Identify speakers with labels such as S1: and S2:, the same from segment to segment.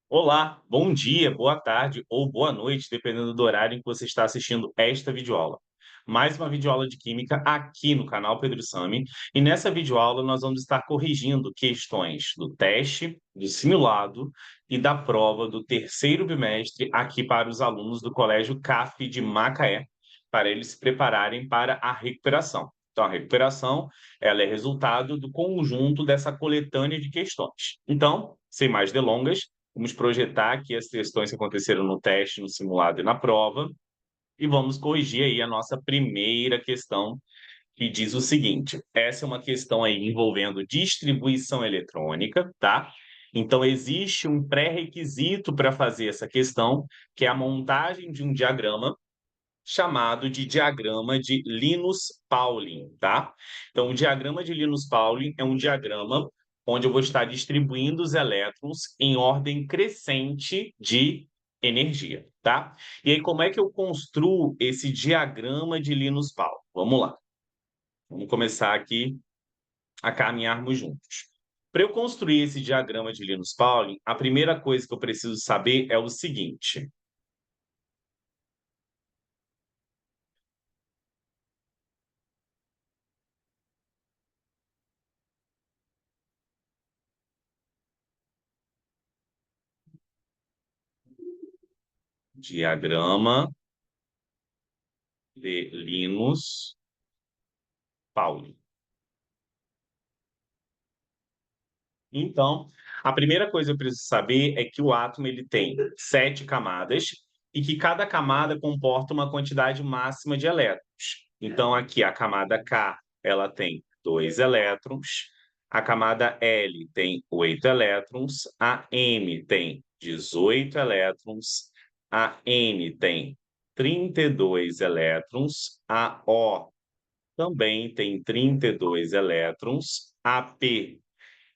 S1: Olá, bom dia, boa tarde ou boa noite, dependendo do horário em que você está assistindo esta videoaula. Mais uma videoaula de Química aqui no canal Pedro Sami, e nessa videoaula nós vamos estar corrigindo questões do teste, do simulado e da prova do terceiro bimestre aqui para os alunos do Colégio CAF de Macaé, para eles se prepararem para a recuperação. Então, a recuperação, ela é resultado do conjunto dessa coletânea de questões. Então, sem mais delongas, vamos projetar aqui as questões que aconteceram no teste, no simulado e na prova, e vamos corrigir aí a nossa primeira questão, que diz o seguinte: essa é uma questão aí envolvendo distribuição eletrônica, tá? Então, existe um pré-requisito para fazer essa questão, que é a montagem de um diagrama chamado de diagrama de Linus-Pauling, tá? Então, o diagrama de Linus-Pauling é um diagrama onde eu vou estar distribuindo os elétrons em ordem crescente de energia, tá? E aí, como é que eu construo esse diagrama de Linus-Pauling? Vamos lá. Vamos começar aqui a caminharmos juntos. Para eu construir esse diagrama de Linus-Pauling, a primeira coisa que eu preciso saber é o seguinte: diagrama de Linus-Pauling. Então, a primeira coisa que eu preciso saber é que o átomo ele tem 7 camadas e que cada camada comporta uma quantidade máxima de elétrons. Então, aqui a camada K, ela tem 2 elétrons, a camada L tem 8 elétrons, a M tem 18 elétrons, a N tem 32 elétrons, a O também tem 32 elétrons, a P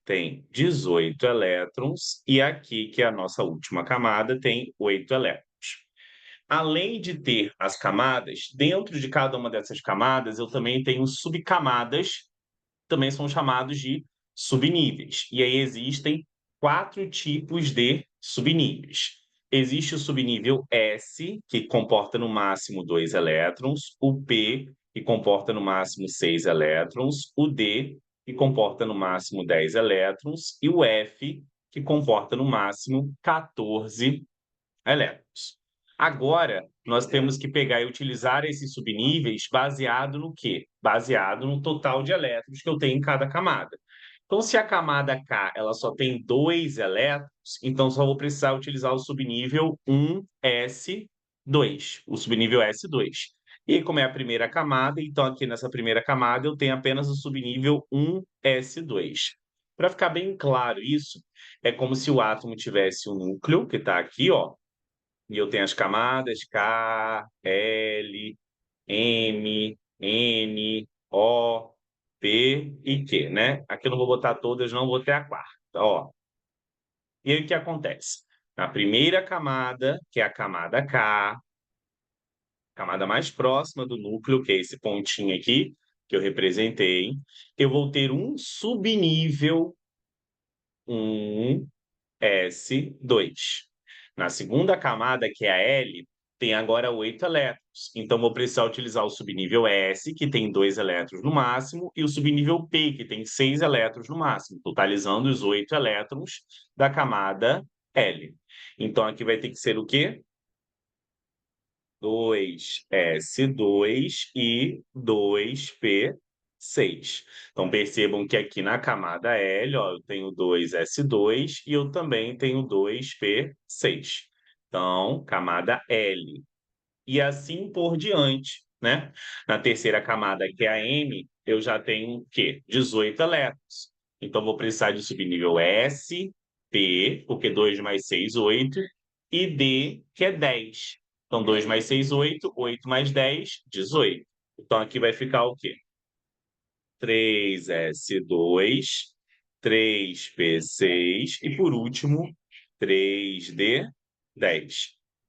S1: tem 18 elétrons, e aqui, que é a nossa última camada, tem 8 elétrons. Além de ter as camadas, dentro de cada uma dessas camadas, eu também tenho subcamadas, também são chamados de subníveis. E aí existem 4 tipos de subníveis. Existe o subnível S, que comporta no máximo 2 elétrons, o P, que comporta no máximo 6 elétrons, o D, que comporta no máximo 10 elétrons, e o F, que comporta no máximo 14 elétrons. Agora, nós temos que pegar e utilizar esses subníveis baseado no quê? Baseado no total de elétrons que eu tenho em cada camada. Então, se a camada K ela só tem 2 elétrons, então só vou precisar utilizar o subnível 1s2, o subnível S2. E aí, como é a primeira camada, então aqui nessa primeira camada eu tenho apenas o subnível 1s2. Para ficar bem claro isso, é como se o átomo tivesse um núcleo, que está aqui, ó, e eu tenho as camadas K, L, M, N, O, P e Q, né? Aqui eu não vou botar todas, não vou ter a quarta, ó. E aí o que acontece? Na primeira camada, que é a camada K, camada mais próxima do núcleo, que é esse pontinho aqui, que eu representei, eu vou ter um subnível 1s2. Na segunda camada, que é a L, tem agora 8 elétrons. Então, vou precisar utilizar o subnível S, que tem 2 elétrons no máximo, e o subnível P, que tem 6 elétrons no máximo, totalizando os 8 elétrons da camada L. Então, aqui vai ter que ser o quê? 2s2 e 2p6. Então, percebam que aqui na camada L, ó, eu tenho 2s2 e eu também tenho 2p6. Então, camada L. E assim por diante, né? Na terceira camada, que é a M, eu já tenho o quê? 18 elétrons. Então, vou precisar de subnível S, P, porque 2 mais 6, 8, e D, que é 10. Então, 2 mais 6, 8, 8 mais 10, 18. Então, aqui vai ficar o quê? 3s2, 3p6 e, por último, 3d10.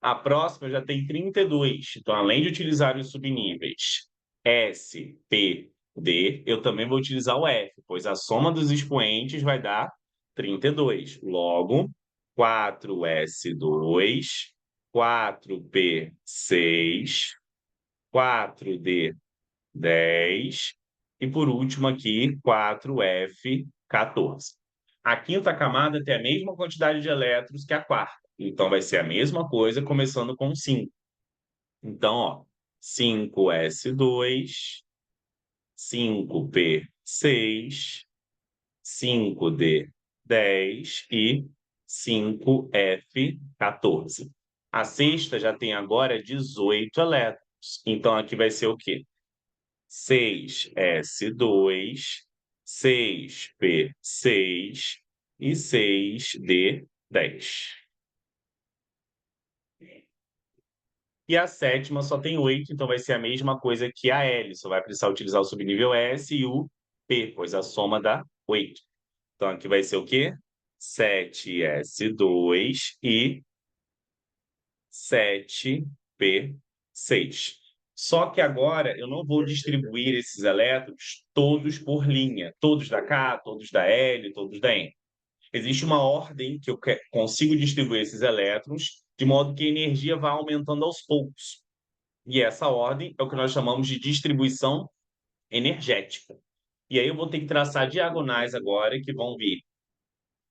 S1: A próxima já tem 32. Então, além de utilizar os subníveis S, P, D, eu também vou utilizar o F, pois a soma dos expoentes vai dar 32. Logo, 4s2, 4p6, 4d10 e, por último, aqui, 4f14. A quinta camada tem a mesma quantidade de elétrons que a quarta. Então, vai ser a mesma coisa, começando com 5. Então, ó, 5s2, 5p6, 5d10 e 5f14. A sexta já tem agora 18 elétrons. Então, aqui vai ser o quê? 6s2, 6p6 e 6d10. E a sétima só tem 8, então vai ser a mesma coisa que a L, só vai precisar utilizar o subnível S e o P, pois a soma dá 8. Então aqui vai ser o quê? 7s2 e 7p6. Só que agora eu não vou distribuir esses elétrons todos por linha, todos da K, todos da L, todos da N. Existe uma ordem que eu consigo distribuir esses elétrons, de modo que a energia vai aumentando aos poucos. E essa ordem é o que nós chamamos de distribuição energética. E aí eu vou ter que traçar diagonais agora, que vão vir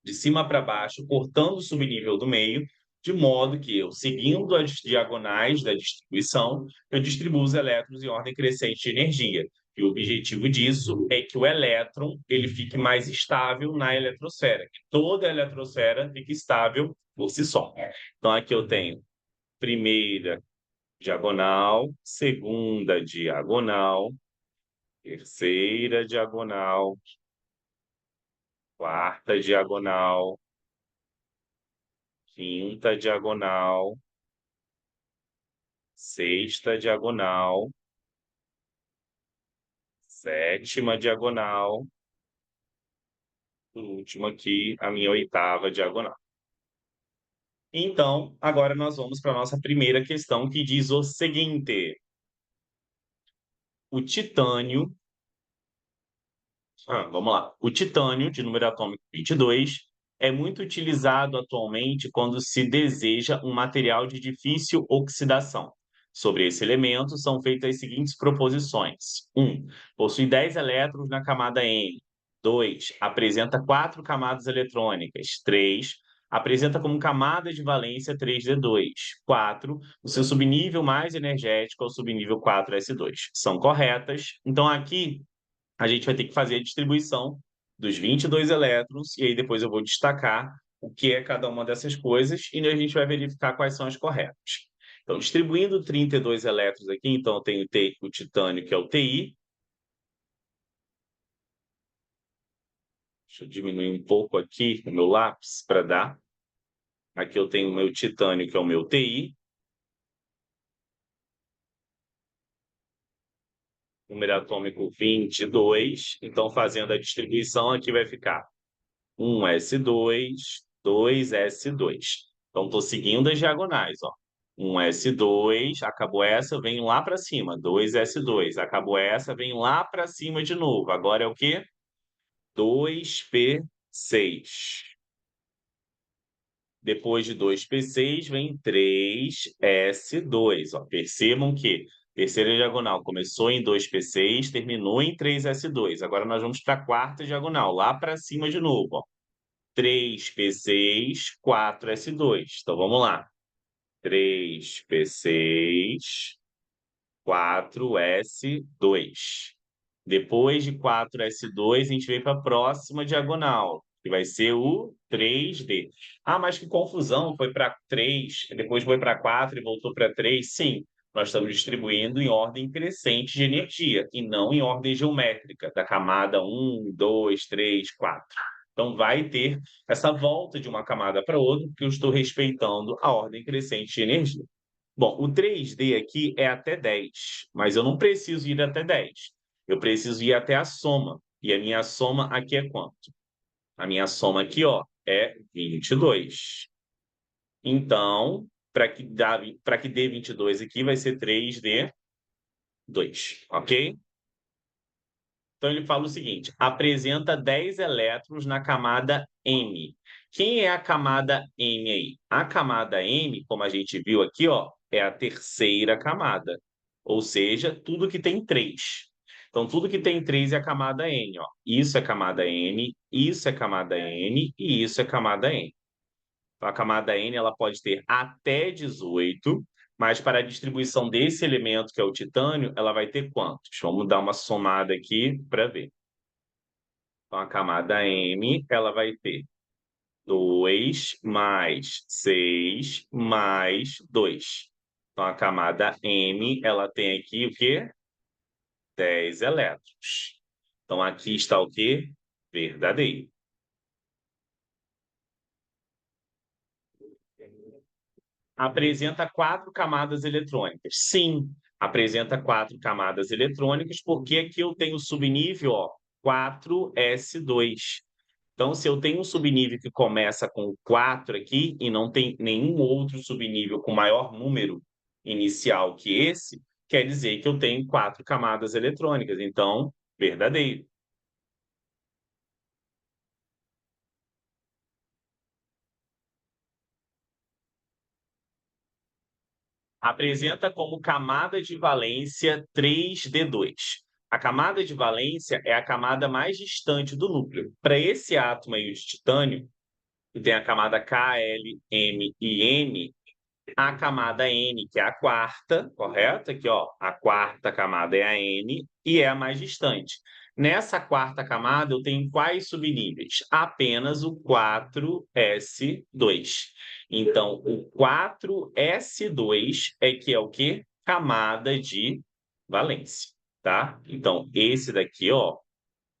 S1: de cima para baixo, cortando o subnível do meio, de modo que eu, seguindo as diagonais da distribuição, eu distribuo os elétrons em ordem crescente de energia. E o objetivo disso é que o elétron ele fique mais estável na eletrosfera, que toda a eletrosfera fique estável por si só. Então, aqui eu tenho primeira diagonal, segunda diagonal, terceira diagonal, quarta diagonal, quinta diagonal, sexta diagonal, sétima diagonal, por último aqui, a minha oitava diagonal. Então, agora nós vamos para a nossa primeira questão, que diz o seguinte: o titânio, vamos lá, o titânio, de número atômico 22, é muito utilizado atualmente quando se deseja um material de difícil oxidação. Sobre esse elemento são feitas as seguintes proposições. 1. Possui 10 elétrons na camada N. 2. Apresenta 4 camadas eletrônicas. 3. Apresenta como camada de valência 3d2. 4. O seu subnível mais energético é o subnível 4s2. São corretas. Então, aqui a gente vai ter que fazer a distribuição dos 22 elétrons, e aí depois eu vou destacar o que é cada uma dessas coisas, e a gente vai verificar quais são as corretas. Então, distribuindo 32 elétrons aqui, então eu tenho o titânio, que é o Ti. Deixa eu diminuir um pouco aqui o meu lápis para dar. Aqui eu tenho o meu titânio, que é o meu Ti. Número atômico 22. Então, fazendo a distribuição, aqui vai ficar 1s2, 2s2. Então, estou seguindo as diagonais, ó. 1s2, acabou essa, vem lá para cima. 2s2, acabou essa, vem lá para cima de novo. Agora é o quê? 2p6. Depois de 2p6, vem 3s2. Ó. Percebam que terceira diagonal começou em 2p6, terminou em 3s2. Agora nós vamos para a quarta diagonal, lá para cima de novo. Ó. 3p6, 4s2. Então, vamos lá. 3p6, 4s2. Depois de 4s2, a gente vem para a próxima diagonal, que vai ser o 3d. Ah, mas que confusão, foi para 3, depois foi para 4 e voltou para 3. Sim, nós estamos distribuindo em ordem crescente de energia, e não em ordem geométrica, da camada 1, 2, 3, 4. Então, vai ter essa volta de uma camada para outra, porque eu estou respeitando a ordem crescente de energia. Bom, o 3D aqui é até 10, mas eu não preciso ir até 10. Eu preciso ir até a soma. E a minha soma aqui é quanto? A minha soma aqui, ó, é 22. Então, para que dê 22 aqui, vai ser 3D2, ok? Então, ele fala o seguinte: apresenta 10 elétrons na camada M. Quem é a camada M aí? A camada M, como a gente viu aqui, ó, é a terceira camada. Ou seja, tudo que tem 3. Então, tudo que tem 3 é a camada N, ó. Isso é camada N, isso é camada N e isso é camada N. Então, a camada N ela pode ter até 18, mas para a distribuição desse elemento, que é o titânio, ela vai ter quantos? Vamos dar uma somada aqui para ver. Então, a camada M ela vai ter 2 mais 6 mais 2. Então, a camada M ela tem aqui o quê? 10 elétrons. Então, aqui está o quê? Verdadeiro. Apresenta 4 camadas eletrônicas. Sim, apresenta 4 camadas eletrônicas, porque aqui eu tenho o subnível, ó, 4s2. Então, se eu tenho um subnível que começa com 4 aqui e não tem nenhum outro subnível com maior número inicial que esse, quer dizer que eu tenho 4 camadas eletrônicas. Então, verdadeiro. Apresenta como camada de valência 3d2. A camada de valência é a camada mais distante do núcleo. Para esse átomo aí de titânio, que tem a camada K, L, M e N, a camada N, que é a quarta, correto? Aqui, ó, a quarta camada é a N e é a mais distante. Nessa quarta camada, eu tenho quais subníveis? Apenas o 4s2. Então, o 4s2 é que é o quê? Camada de valência, tá? Então, esse daqui, ó,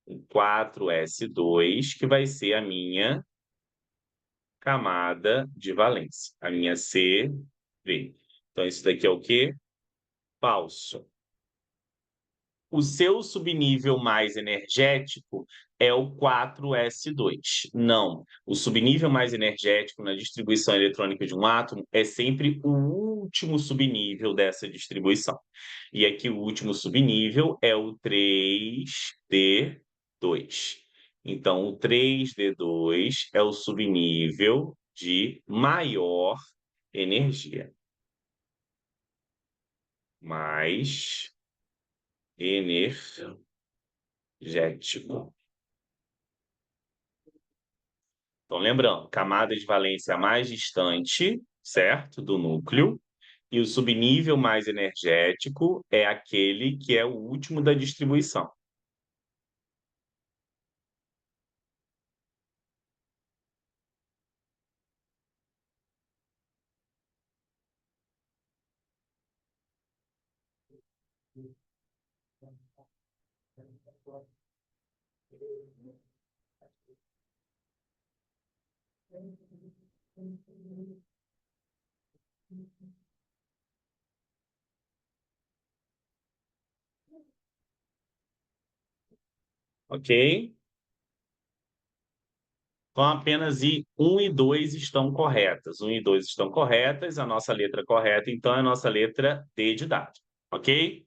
S1: o 4s2, que vai ser a minha camada de valência, a minha CV. Então, isso daqui é o quê? Falso. O seu subnível mais energético é o 4s2. Não. O subnível mais energético na distribuição eletrônica de um átomo é sempre o último subnível dessa distribuição. E aqui o último subnível é o 3d2. Então, o 3d2 é o subnível de maior energia. Mais energético. Então, lembrando, camada de valência mais distante, certo, do núcleo, e o subnível mais energético é aquele que é o último da distribuição. Ok? Então, apenas 1 e 2 estão corretas. 1 e 2 estão corretas, a nossa letra correta, então, é a nossa letra D de dado. Ok?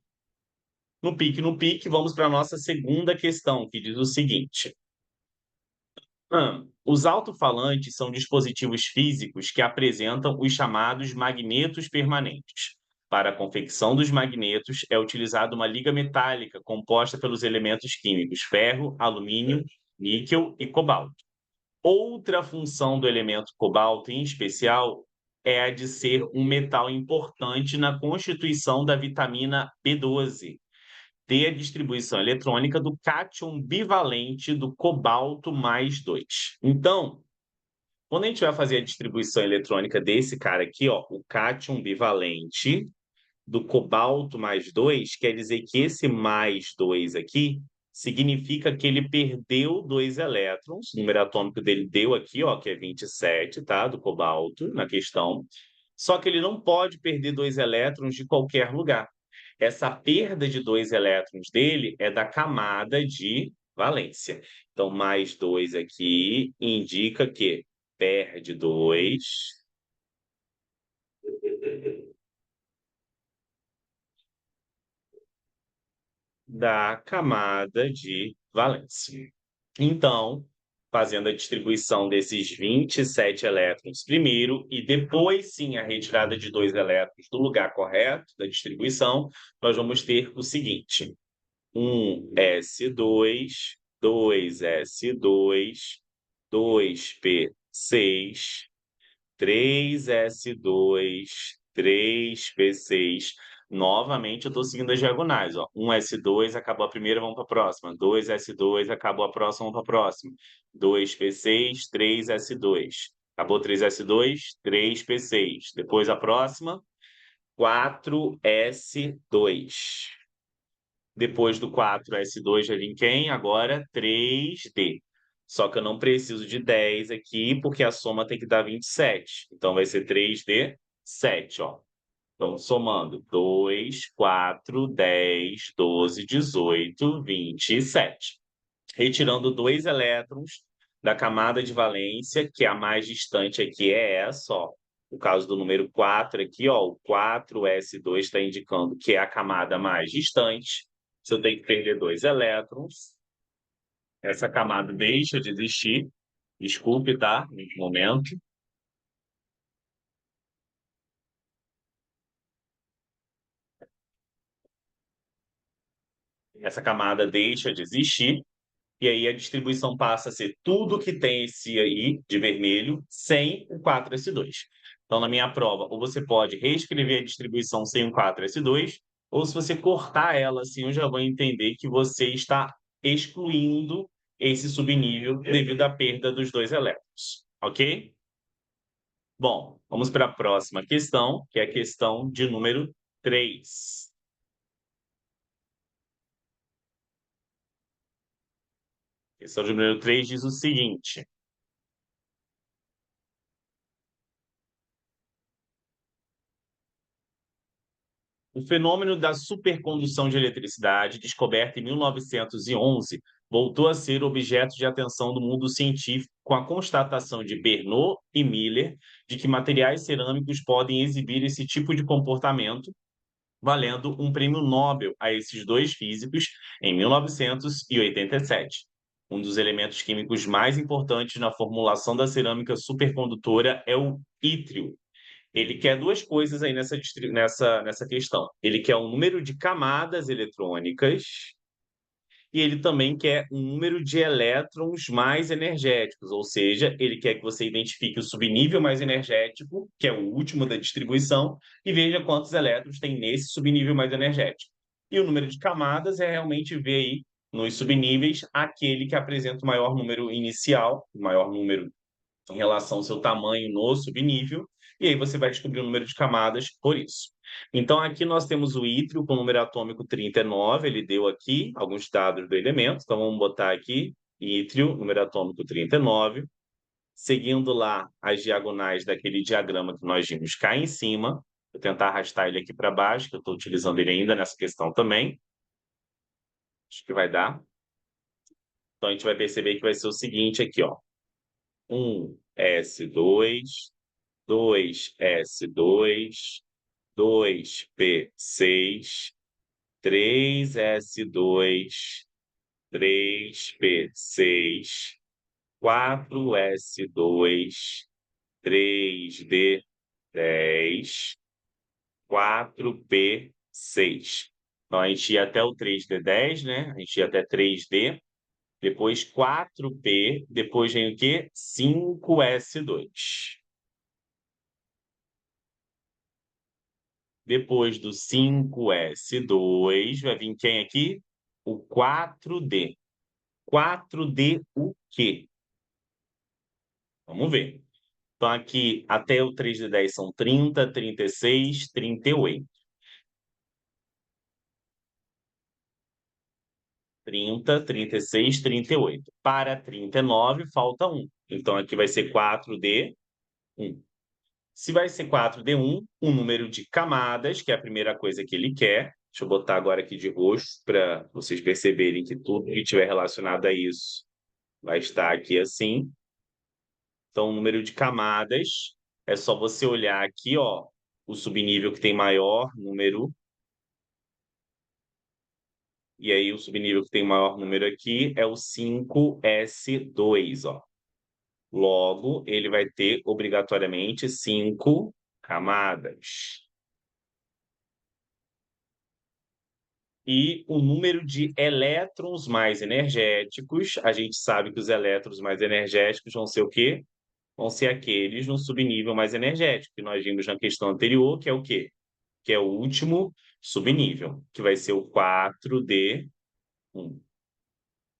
S1: No pique, vamos para a nossa segunda questão, que diz o seguinte. Os alto-falantes são dispositivos físicos que apresentam os chamados magnetos permanentes. Para a confecção dos magnetos, é utilizada uma liga metálica composta pelos elementos químicos ferro, alumínio, níquel e cobalto. Outra função do elemento cobalto, em especial, é a de ser um metal importante na constituição da vitamina B12, ter a distribuição eletrônica do cátion bivalente do cobalto mais 2. Então, quando a gente vai fazer a distribuição eletrônica desse cara aqui, ó, o cátion bivalente do cobalto mais 2, quer dizer que esse mais 2 aqui significa que ele perdeu 2 elétrons, o número atômico dele deu aqui, ó, que é 27, tá, do cobalto, na questão. Só que ele não pode perder 2 elétrons de qualquer lugar. Essa perda de 2 elétrons dele é da camada de valência. Então, mais 2 aqui indica que perde 2. da camada de valência. Então, fazendo a distribuição desses 27 elétrons primeiro e depois sim a retirada de 2 elétrons do lugar correto da distribuição, nós vamos ter o seguinte: 1s2, 2s2, 2p6, 3s2, 3p6. Novamente, eu estou seguindo as diagonais, ó. 1s2, acabou a primeira, vamos para a próxima. 2s2, acabou a próxima, vamos para a próxima. 2p6, 3s2. Acabou 3s2, 3p6. Depois a próxima, 4s2. Depois do 4s2 já vem quem? Agora 3d. Só que eu não preciso de 10 aqui, porque a soma tem que dar 27. Então, vai ser 3d, 7, ó. Então, somando 2, 4, 10, 12, 18, 27. Retirando 2 elétrons da camada de valência, que a mais distante aqui é essa, ó. No caso do número 4 aqui, ó, o 4s2 está indicando que é a camada mais distante. Se eu tenho que perder 2 elétrons, essa camada deixa de existir. Desculpe, tá? Nesse momento. Essa camada deixa de existir. E aí a distribuição passa a ser tudo que tem esse aí de vermelho sem o 4s2. Então, na minha prova, ou você pode reescrever a distribuição sem o 4s2, ou se você cortar ela assim, eu já vou entender que você está excluindo esse subnível devido à perda dos 2 elétrons, ok? Bom, vamos para a próxima questão, que é a questão de número 3. Questão de número 3 diz o seguinte: o fenômeno da supercondução de eletricidade, descoberto em 1911, voltou a ser objeto de atenção do mundo científico com a constatação de Bernoulli e Miller de que materiais cerâmicos podem exibir esse tipo de comportamento, valendo um prêmio Nobel a esses dois físicos em 1987. Um dos elementos químicos mais importantes na formulação da cerâmica supercondutora é o ítrio. Ele quer duas coisas aí nessa questão. Ele quer um número de camadas eletrônicas e ele também quer um número de elétrons mais energéticos, ou seja, ele quer que você identifique o subnível mais energético, que é o último da distribuição, e veja quantos elétrons tem nesse subnível mais energético. E o número de camadas é realmente ver aí nos subníveis aquele que apresenta o maior número inicial, o maior número em relação ao seu tamanho no subnível, e aí você vai descobrir o número de camadas por isso. Então, aqui nós temos o ítrio com o número atômico 39, ele deu aqui alguns dados do elemento, então vamos botar aqui ítrio, número atômico 39, seguindo lá as diagonais daquele diagrama que nós vimos cá em cima, vou tentar arrastar ele aqui para baixo, que eu estou utilizando ele ainda nessa questão também, acho que vai dar. Então, a gente vai perceber que vai ser o seguinte aqui, ó, 1s2, 2s2, 2p6, 3s2, 3p6, 4s2, 3d10, 4p6. Então, a gente ia até o 3d10, né? A gente ia até 3d, depois 4p, depois vem o quê? 5s2. Depois do 5s2, vai vir quem aqui? O 4d. 4d o quê? Vamos ver. Então, aqui, até o 3d10 são 30, 36, 38. 30, 36, 38. Para 39, falta 1. Então, aqui vai ser 4d1. Se vai ser 4d1, o número de camadas, que é a primeira coisa que ele quer. Deixa eu botar agora aqui de roxo para vocês perceberem que tudo que estiver relacionado a isso vai estar aqui assim. Então, o número de camadas é só você olhar aqui, ó, o subnível que tem maior número E aí o subnível que tem o maior número aqui é o 5s2, ó. Logo, ele vai ter obrigatoriamente 5 camadas. E o número de elétrons mais energéticos, a gente sabe que os elétrons mais energéticos vão ser o quê? Vão ser aqueles no subnível mais energético, que nós vimos na questão anterior, que é o quê? Que é o último subnível, que vai ser o 4D1. Então,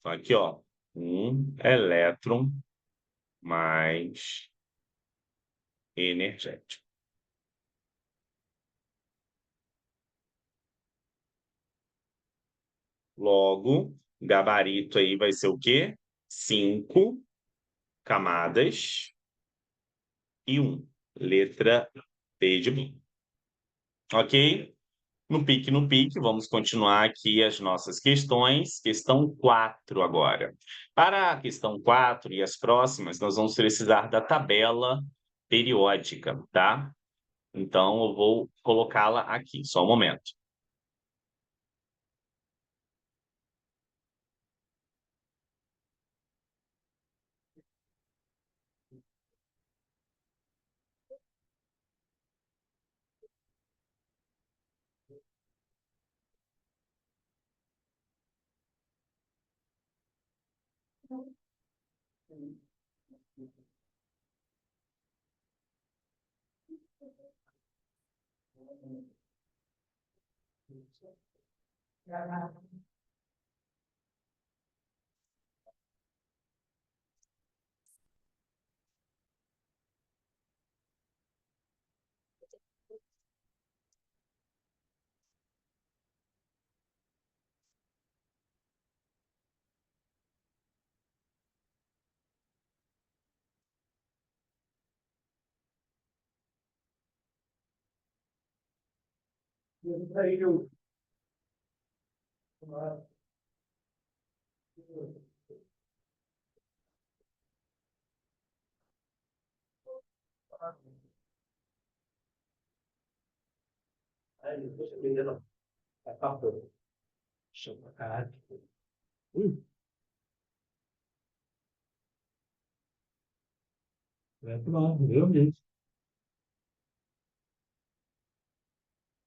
S1: aqui, ó, um elétron mais energético. Logo, gabarito aí vai ser o quê? 5 camadas e 1. Letra B de bom. Ok? No pique, vamos continuar aqui as nossas questões. Questão 4 agora. Para a questão 4 e as próximas, nós vamos precisar da tabela periódica, tá? Então, eu vou colocá-la aqui, só um momento.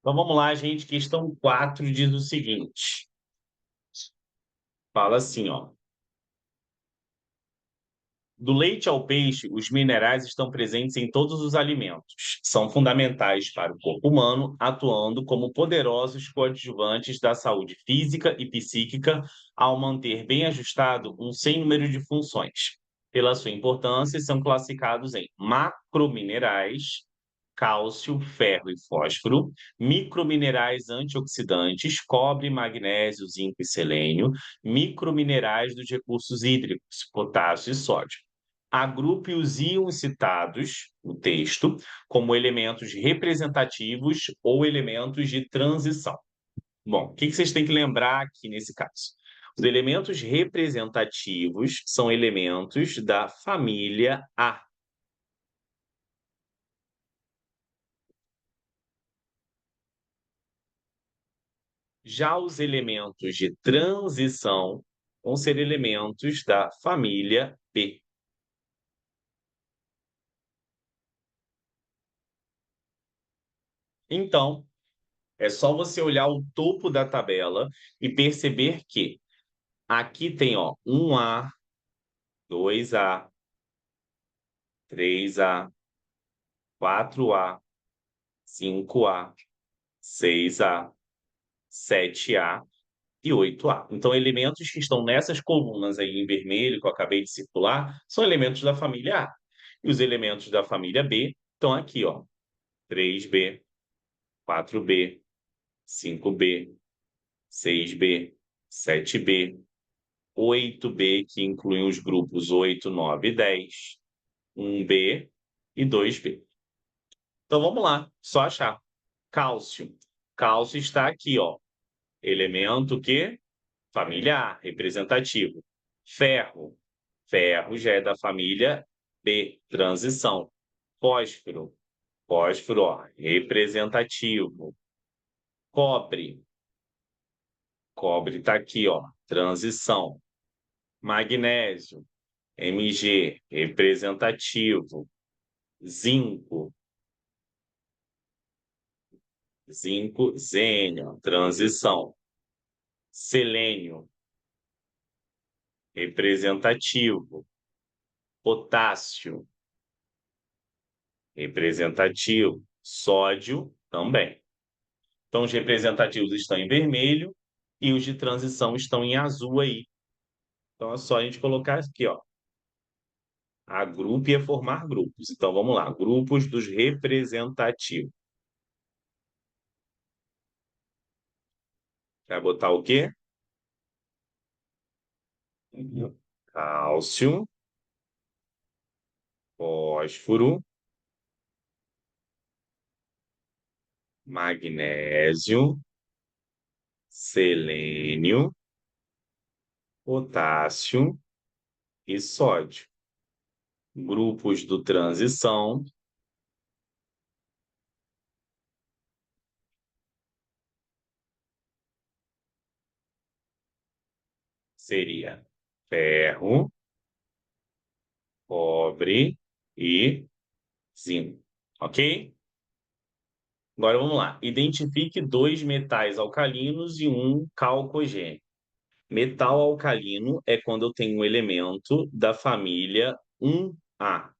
S1: Então, vamos lá, gente. Questão 4 diz o seguinte. Fala assim, ó. Do leite ao peixe, os minerais estão presentes em todos os alimentos. São fundamentais para o corpo humano, atuando como poderosos coadjuvantes da saúde física e psíquica, ao manter bem ajustado um sem número de funções. Pela sua importância, são classificados em macrominerais, cálcio, ferro e fósforo, microminerais antioxidantes, cobre, magnésio, zinco e selênio, microminerais dos recursos hídricos, potássio e sódio. Agrupe os íons citados no texto como elementos representativos ou elementos de transição. Bom, o que vocês têm que lembrar aqui nesse caso? Os elementos representativos são elementos da família A. Já os elementos de transição vão ser elementos da família B. Então, é só você olhar o topo da tabela e perceber que aqui tem, ó, 1A, 2A, 3A, 4A, 5A, 6A, 7A e 8A. Então, elementos que estão nessas colunas aí em vermelho, que eu acabei de circular, são elementos da família A. E os elementos da família B estão aqui, ó. 3B, 4B, 5B, 6B, 7B, 8B, que incluem os grupos 8, 9 e 10, 1B e 2B. Então vamos lá, só achar. Cálcio. Cálcio está aqui, ó. Elemento que? Família A, representativo. Ferro. Ferro já é da família B, transição. Fósforo. Fósforo, ó, representativo. Cobre. Cobre está aqui, ó, transição. Magnésio, Mg, representativo. Zinco, zênio, transição. Selênio, representativo. Potássio, representativo. Sódio, também. Então, os representativos estão em vermelho e os de transição estão em azul aí. Então, é só a gente colocar aqui, ó. Agrupe é formar grupos. Então, vamos lá. Grupos dos representativos. Vai botar o quê? Cálcio, fósforo, magnésio, selênio, potássio e sódio. Grupos do transição seria ferro, cobre e zinco. Ok? Agora vamos lá. Identifique dois metais alcalinos e um calcogênio. Metal alcalino é quando eu tenho um elemento da família 1A.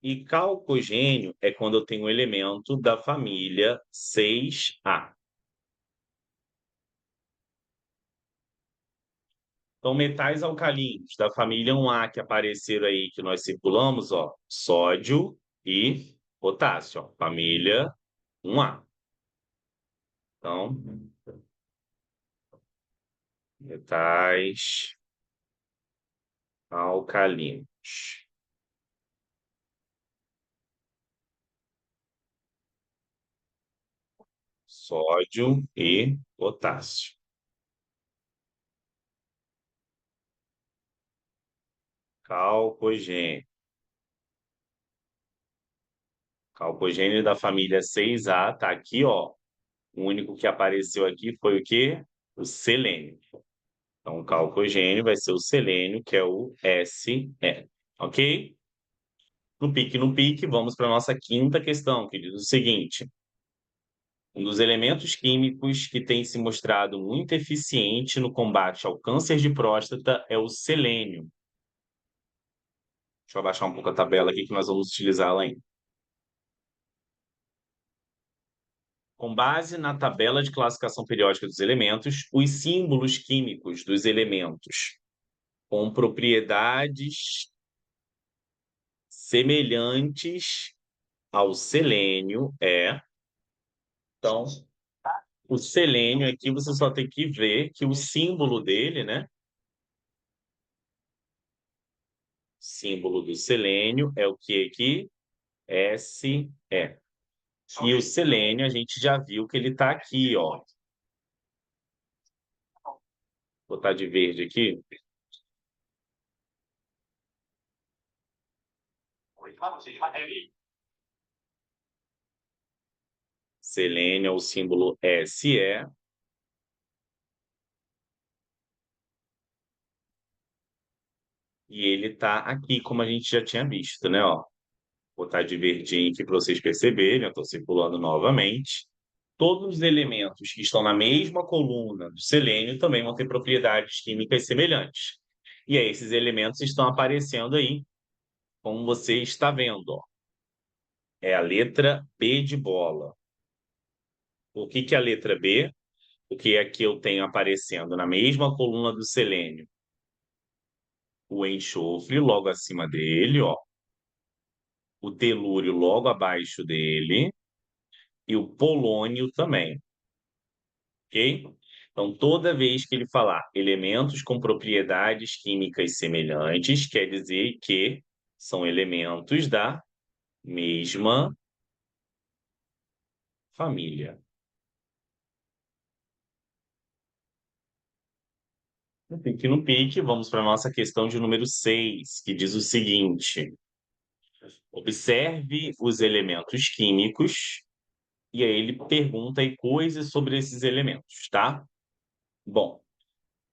S1: E calcogênio é quando eu tenho um elemento da família 6A. Então, metais alcalinos da família 1A que apareceram aí, que nós circulamos, ó, sódio e potássio, ó, família 1A. Então, metais alcalinos. Sódio e potássio. Calcogênio. Calcogênio da família 6A tá aqui, ó. O único que apareceu aqui foi o quê? O selênio. Então, o calcogênio vai ser o selênio, que é o Se, ok? No pique, vamos para a nossa quinta questão, que diz o seguinte: um dos elementos químicos que tem se mostrado muito eficiente no combate ao câncer de próstata é o selênio. Deixa eu abaixar um pouco a tabela aqui que nós vamos utilizá-la ainda. Com base na tabela de classificação periódica dos elementos, os símbolos químicos dos elementos com propriedades semelhantes ao selênio é. Então, o selênio aqui você só tem que ver que o símbolo dele, né? Símbolo do selênio é o que aqui? Se. E o selênio a gente já viu que ele está aqui, ó. Vou botar de verde aqui. Selênio é o símbolo Se. E ele está aqui, como a gente já tinha visto, né? Ó, vou botar de verdinho aqui para vocês perceberem. Eu estou circulando novamente. Todos os elementos que estão na mesma coluna do selênio também vão ter propriedades químicas semelhantes. E aí, esses elementos estão aparecendo aí, como você está vendo, ó. É a letra B de bola. O que que é a letra B? O que é que eu tenho aparecendo na mesma coluna do selênio? O enxofre logo acima dele, ó. O telúrio logo abaixo dele e o polônio também, ok? Então, toda vez que ele falar elementos com propriedades químicas semelhantes, quer dizer que são elementos da mesma família. No pique, vamos para a nossa questão de número 6, que diz o seguinte: Observe os elementos químicos e aí ele pergunta aí coisas sobre esses elementos, tá? Bom,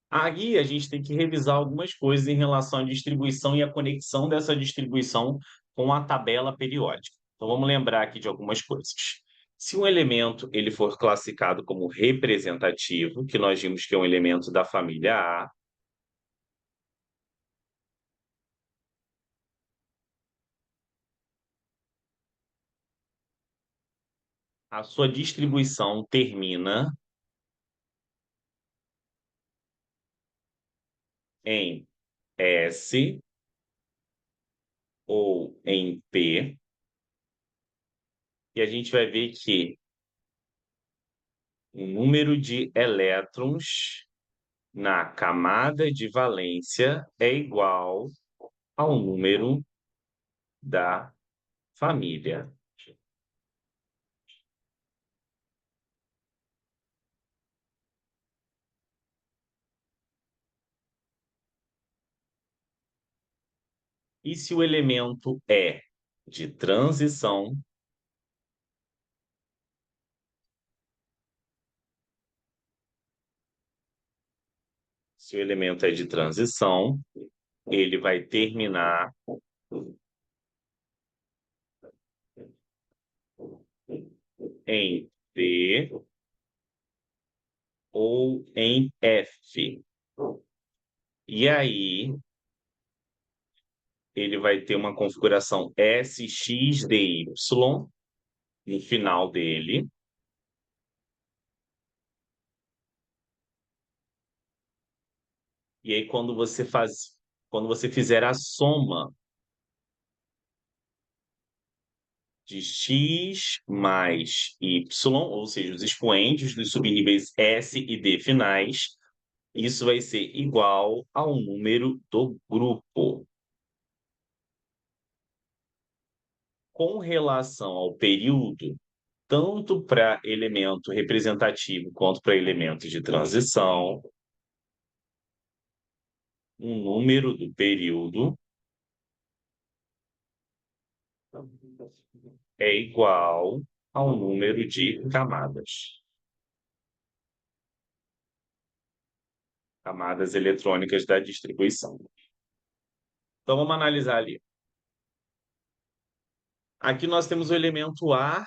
S1: aí a gente tem que revisar algumas coisas em relação à distribuição e a conexão dessa distribuição com a tabela periódica. Então vamos lembrar aqui de algumas coisas. Se um elemento ele for classificado como representativo, que nós vimos que é um elemento da família a sua distribuição termina em S ou em P, e a gente vai ver que o número de elétrons na camada de valência é igual ao número da família. E se o elemento é de transição, se o elemento é de transição, ele vai terminar em P ou em F. E aí, ele vai ter uma configuração SXDY no final dele. E aí, quando você fizer a soma de x mais y, ou seja, os expoentes dos subníveis S e D finais, isso vai ser igual ao número do grupo. Com relação ao período, tanto para elemento representativo quanto para elementos de transição, o número do período é igual ao número de camadas eletrônicas da distribuição. Então, vamos analisar ali. Aqui nós temos o elemento A,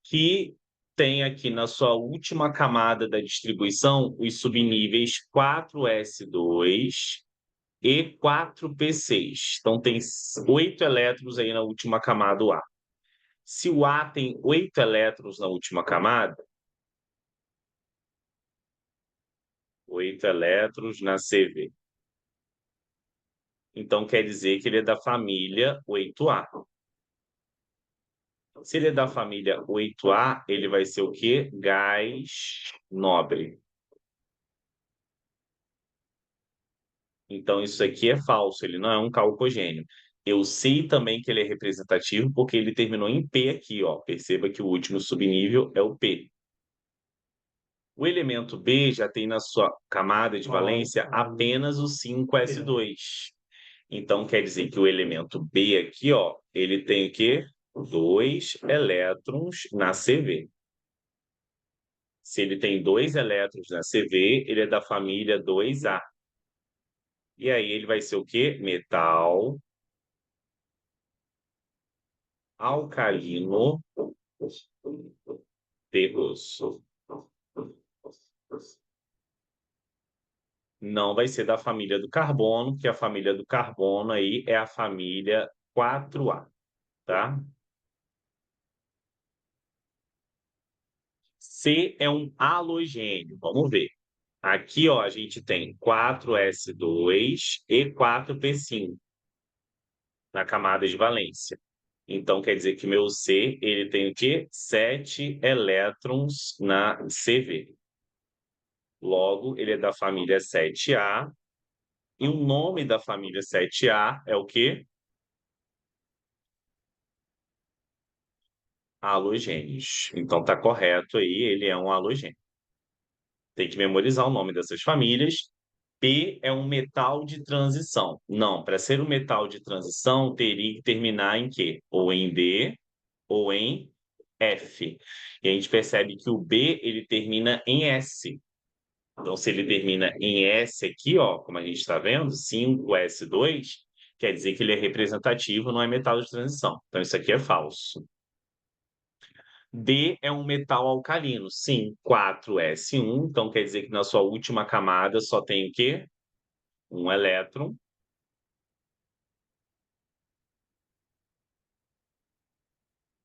S1: que tem aqui na sua última camada da distribuição os subníveis 4s2 e 4p6. Então, tem 8 elétrons aí na última camada do A. Se o A tem 8 elétrons na última camada, 8 elétrons na CV. Então, quer dizer que ele é da família 8A. Se ele é da família 8A, ele vai ser o quê? Gás nobre. Então, isso aqui é falso, ele não é um calcogênio. Eu sei também que ele é representativo porque ele terminou em P aqui, ó. Perceba que o último subnível é o P. O elemento B já tem na sua camada de valência apenas o 5s2. Então, quer dizer que o elemento B aqui, ó, ele tem o quê? 2 elétrons na CV. Se ele tem 2 elétrons na CV, ele é da família 2A. E aí ele vai ser o quê? Metal alcalino terroso. Não vai ser da família do carbono, porque a família do carbono aí é a família 4A, tá? C é um halogênio, vamos ver. Aqui, ó, a gente tem 4s2 e 4p5 na camada de valência. Então, quer dizer que meu C, ele tem o quê? 7 elétrons na CV. Logo, ele é da família 7A. E o nome da família 7A é o quê? Halogênios. Então, tá correto aí, ele é um halogênio. Tem que memorizar o nome dessas famílias. P é um metal de transição. Não, para ser um metal de transição, teria que terminar em quê? Ou em B ou em F. E a gente percebe que o B ele termina em S. Então, se ele termina em S aqui, ó, como a gente está vendo, 5S2, quer dizer que ele é representativo, não é metal de transição. Então, isso aqui é falso. D é um metal alcalino. Sim, 4S1. Então, quer dizer que na sua última camada só tem o quê? Um elétron.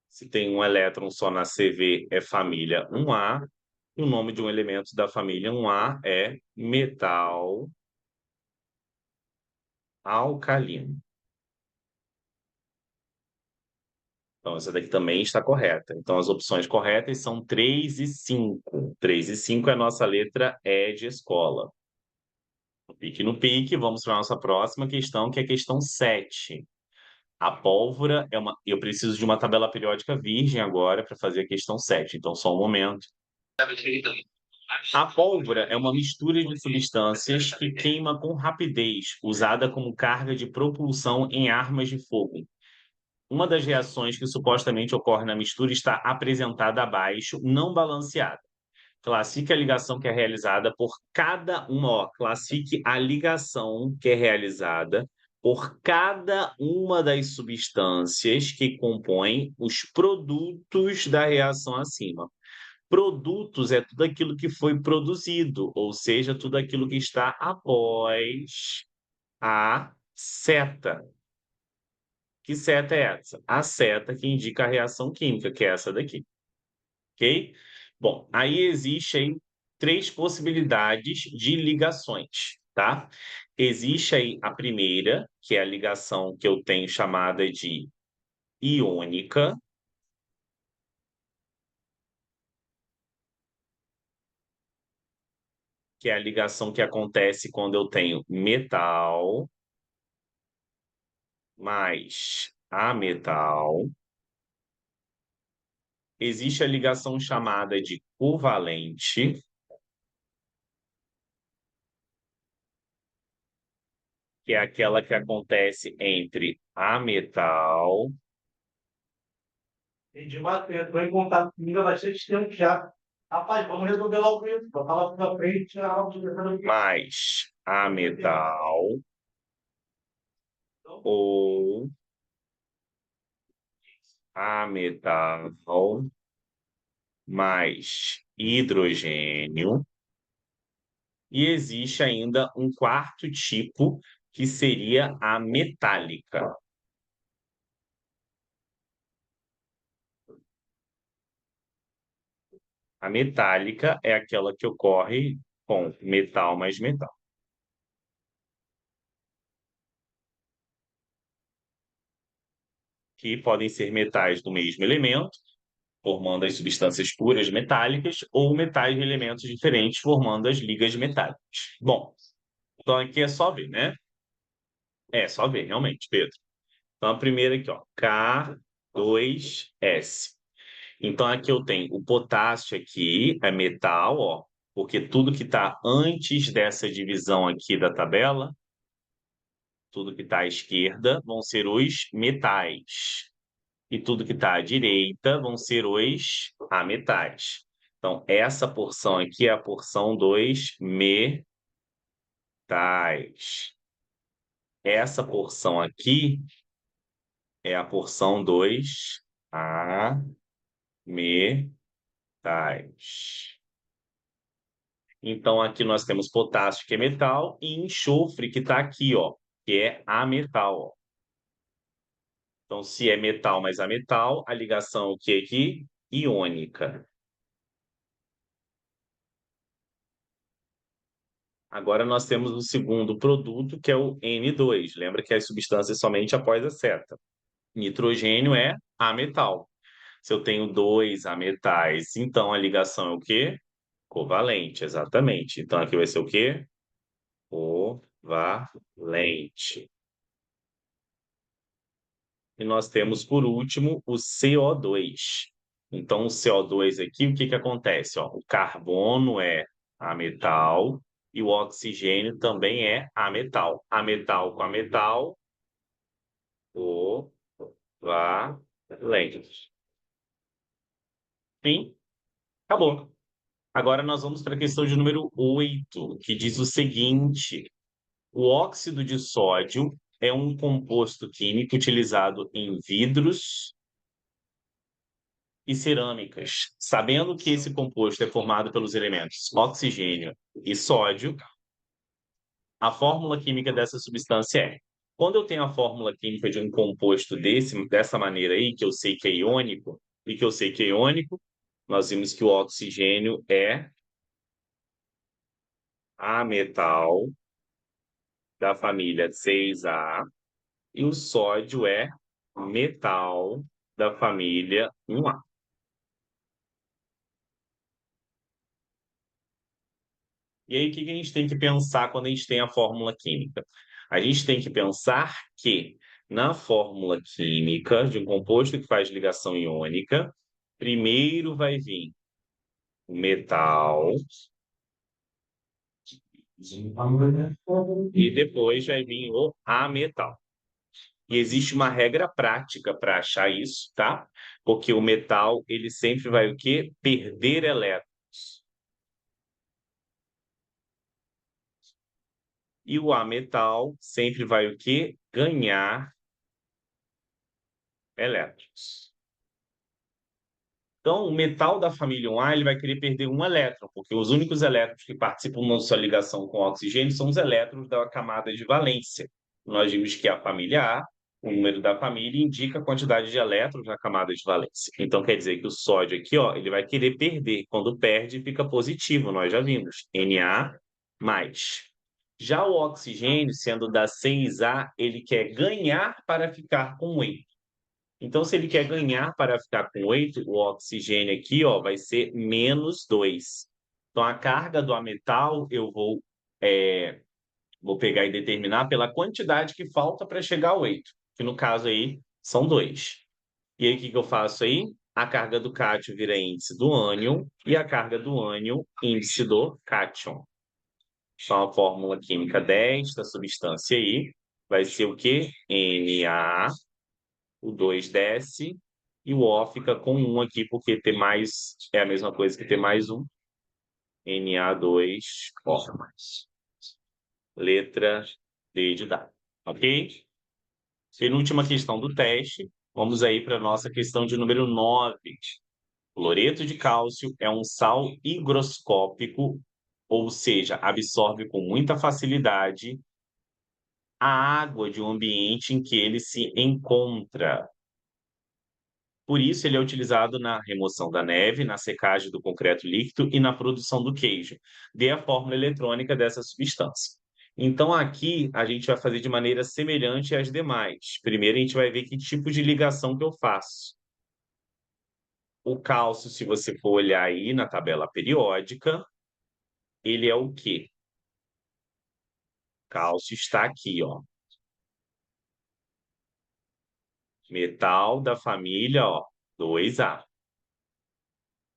S1: Se tem um elétron só na CV, é família 1A. E o nome de um elemento da família 1A é metal alcalino. Então, essa daqui também está correta. Então, as opções corretas são 3 e 5. 3 e 5 é a nossa letra E de escola. No pique no pique, vamos para a nossa próxima questão, que é a questão 7. A pólvora é uma. Eu preciso de uma tabela periódica virgem agora para fazer a questão 7. Então, só um momento. A pólvora é uma mistura de substâncias que queima com rapidez, usada como carga de propulsão em armas de fogo. Uma das reações que supostamente ocorre na mistura está apresentada abaixo, não balanceada. Classifique a ligação que é realizada por cada uma, ó, classifique a ligação que é realizada por cada uma das substâncias que compõem os produtos da reação acima. Produtos é tudo aquilo que foi produzido, ou seja, tudo aquilo que está após a seta. Que seta é essa? A seta que indica a reação química, que é essa daqui. Ok? Bom, aí existem três possibilidades de ligações, tá? Existe aí a primeira, que é a ligação que eu tenho chamada de iônica, que é a ligação que acontece quando eu tenho metal mais ametal. Existe a ligação chamada de covalente, que é aquela que acontece entre ametal.
S2: Entendi, Matheus. Estou em contato comigo há bastante tempo já. Rapaz, vamos resolver logo isso. Vou falar pra frente, tirar algo de
S1: Mais ametal ou ametal mais hidrogênio. E existe ainda um quarto tipo, que seria a metálica. A metálica é aquela que ocorre com metal mais metal, que podem ser metais do mesmo elemento, formando as substâncias puras metálicas, ou metais de elementos diferentes, formando as ligas metálicas. Bom, então aqui é só ver, né? É só ver, realmente, Pedro. Então a primeira aqui, ó, K2S. Então aqui eu tenho o potássio aqui, é metal, ó, porque tudo que está antes dessa divisão aqui da tabela, tudo que está à esquerda vão ser os metais. E tudo que está à direita vão ser os ametais. Então, essa porção aqui é a porção dos metais. Essa porção aqui é a porção dos ametais. Então, aqui nós temos potássio, que é metal, e enxofre, que está aqui, ó, que é ametal, ó. Então, se é metal mais ametal, a ligação o que aqui? Iônica. Agora nós temos o segundo produto, que é o N2. Lembra que as substâncias somente após a seta. Nitrogênio é ametal. Se eu tenho dois ametais, então a ligação é o quê? Covalente, exatamente. Então aqui vai ser o quê? Covalente. E nós temos, por último, o CO2. Então, o CO2 aqui, o que que acontece? Ó, o carbono é ametal, E o oxigênio também é ametal. Ametal com ametal, covalente. Sim, acabou. Agora nós vamos para a questão de número 8, que diz o seguinte: o óxido de sódio é um composto químico utilizado em vidros e cerâmicas. Sabendo que esse composto é formado pelos elementos oxigênio e sódio, a fórmula química dessa substância é. Quando eu tenho a fórmula química de um composto dessa maneira aí, que eu sei que é iônico, e que eu sei que é iônico, nós vimos que o oxigênio é ametal da família 6A e o sódio é metal da família 1A. E aí, o que a gente tem que pensar quando a gente tem a fórmula química? A gente tem que pensar que na fórmula química de um composto que faz ligação iônica, primeiro vai vir o metal e depois vai vir o ametal. E existe uma regra prática para achar isso, tá? Porque o metal, ele sempre vai o quê? Perder elétrons. E o ametal sempre vai o quê? Ganhar elétrons. Então, o metal da família 1A ele vai querer perder um elétron, porque os únicos elétrons que participam da sua ligação com o oxigênio são os elétrons da camada de valência. Nós vimos que a família A, o número da família, indica a quantidade de elétrons na camada de valência. Então, quer dizer que o sódio aqui, ó, ele vai querer perder. Quando perde, fica positivo, nós já vimos. Na mais. Já o oxigênio, sendo da 6A, ele quer ganhar para ficar com 8. Então, se ele quer ganhar para ficar com 8, o oxigênio aqui, ó, vai ser -2. Então, a carga do ametal eu vou pegar e determinar pela quantidade que falta para chegar a 8, que no caso aí são 2. E aí, o que eu faço aí? A carga do cátion vira índice do ânion e a carga do ânion índice do cátion. Então, a fórmula química desta substância aí vai ser o quê? Na, o 2 desce e o O fica com 1 aqui, porque T mais é a mesma coisa que T mais 1. Na2O. Letra D de dado. Ok? Penúltima questão do teste. Vamos aí para a nossa questão de número 9. Cloreto de cálcio é um sal higroscópico, ou seja, absorve com muita facilidade a água de um ambiente em que ele se encontra. Por isso, ele é utilizado na remoção da neve, na secagem do concreto líquido e na produção do queijo. Dê a fórmula eletrônica dessa substância. Então, aqui, a gente vai fazer de maneira semelhante às demais. Primeiro, a gente vai ver que tipo de ligação que eu faço. O cálcio, se você for olhar aí na tabela periódica, ele é o quê? Cálcio está aqui, ó. Metal da família, ó, 2A.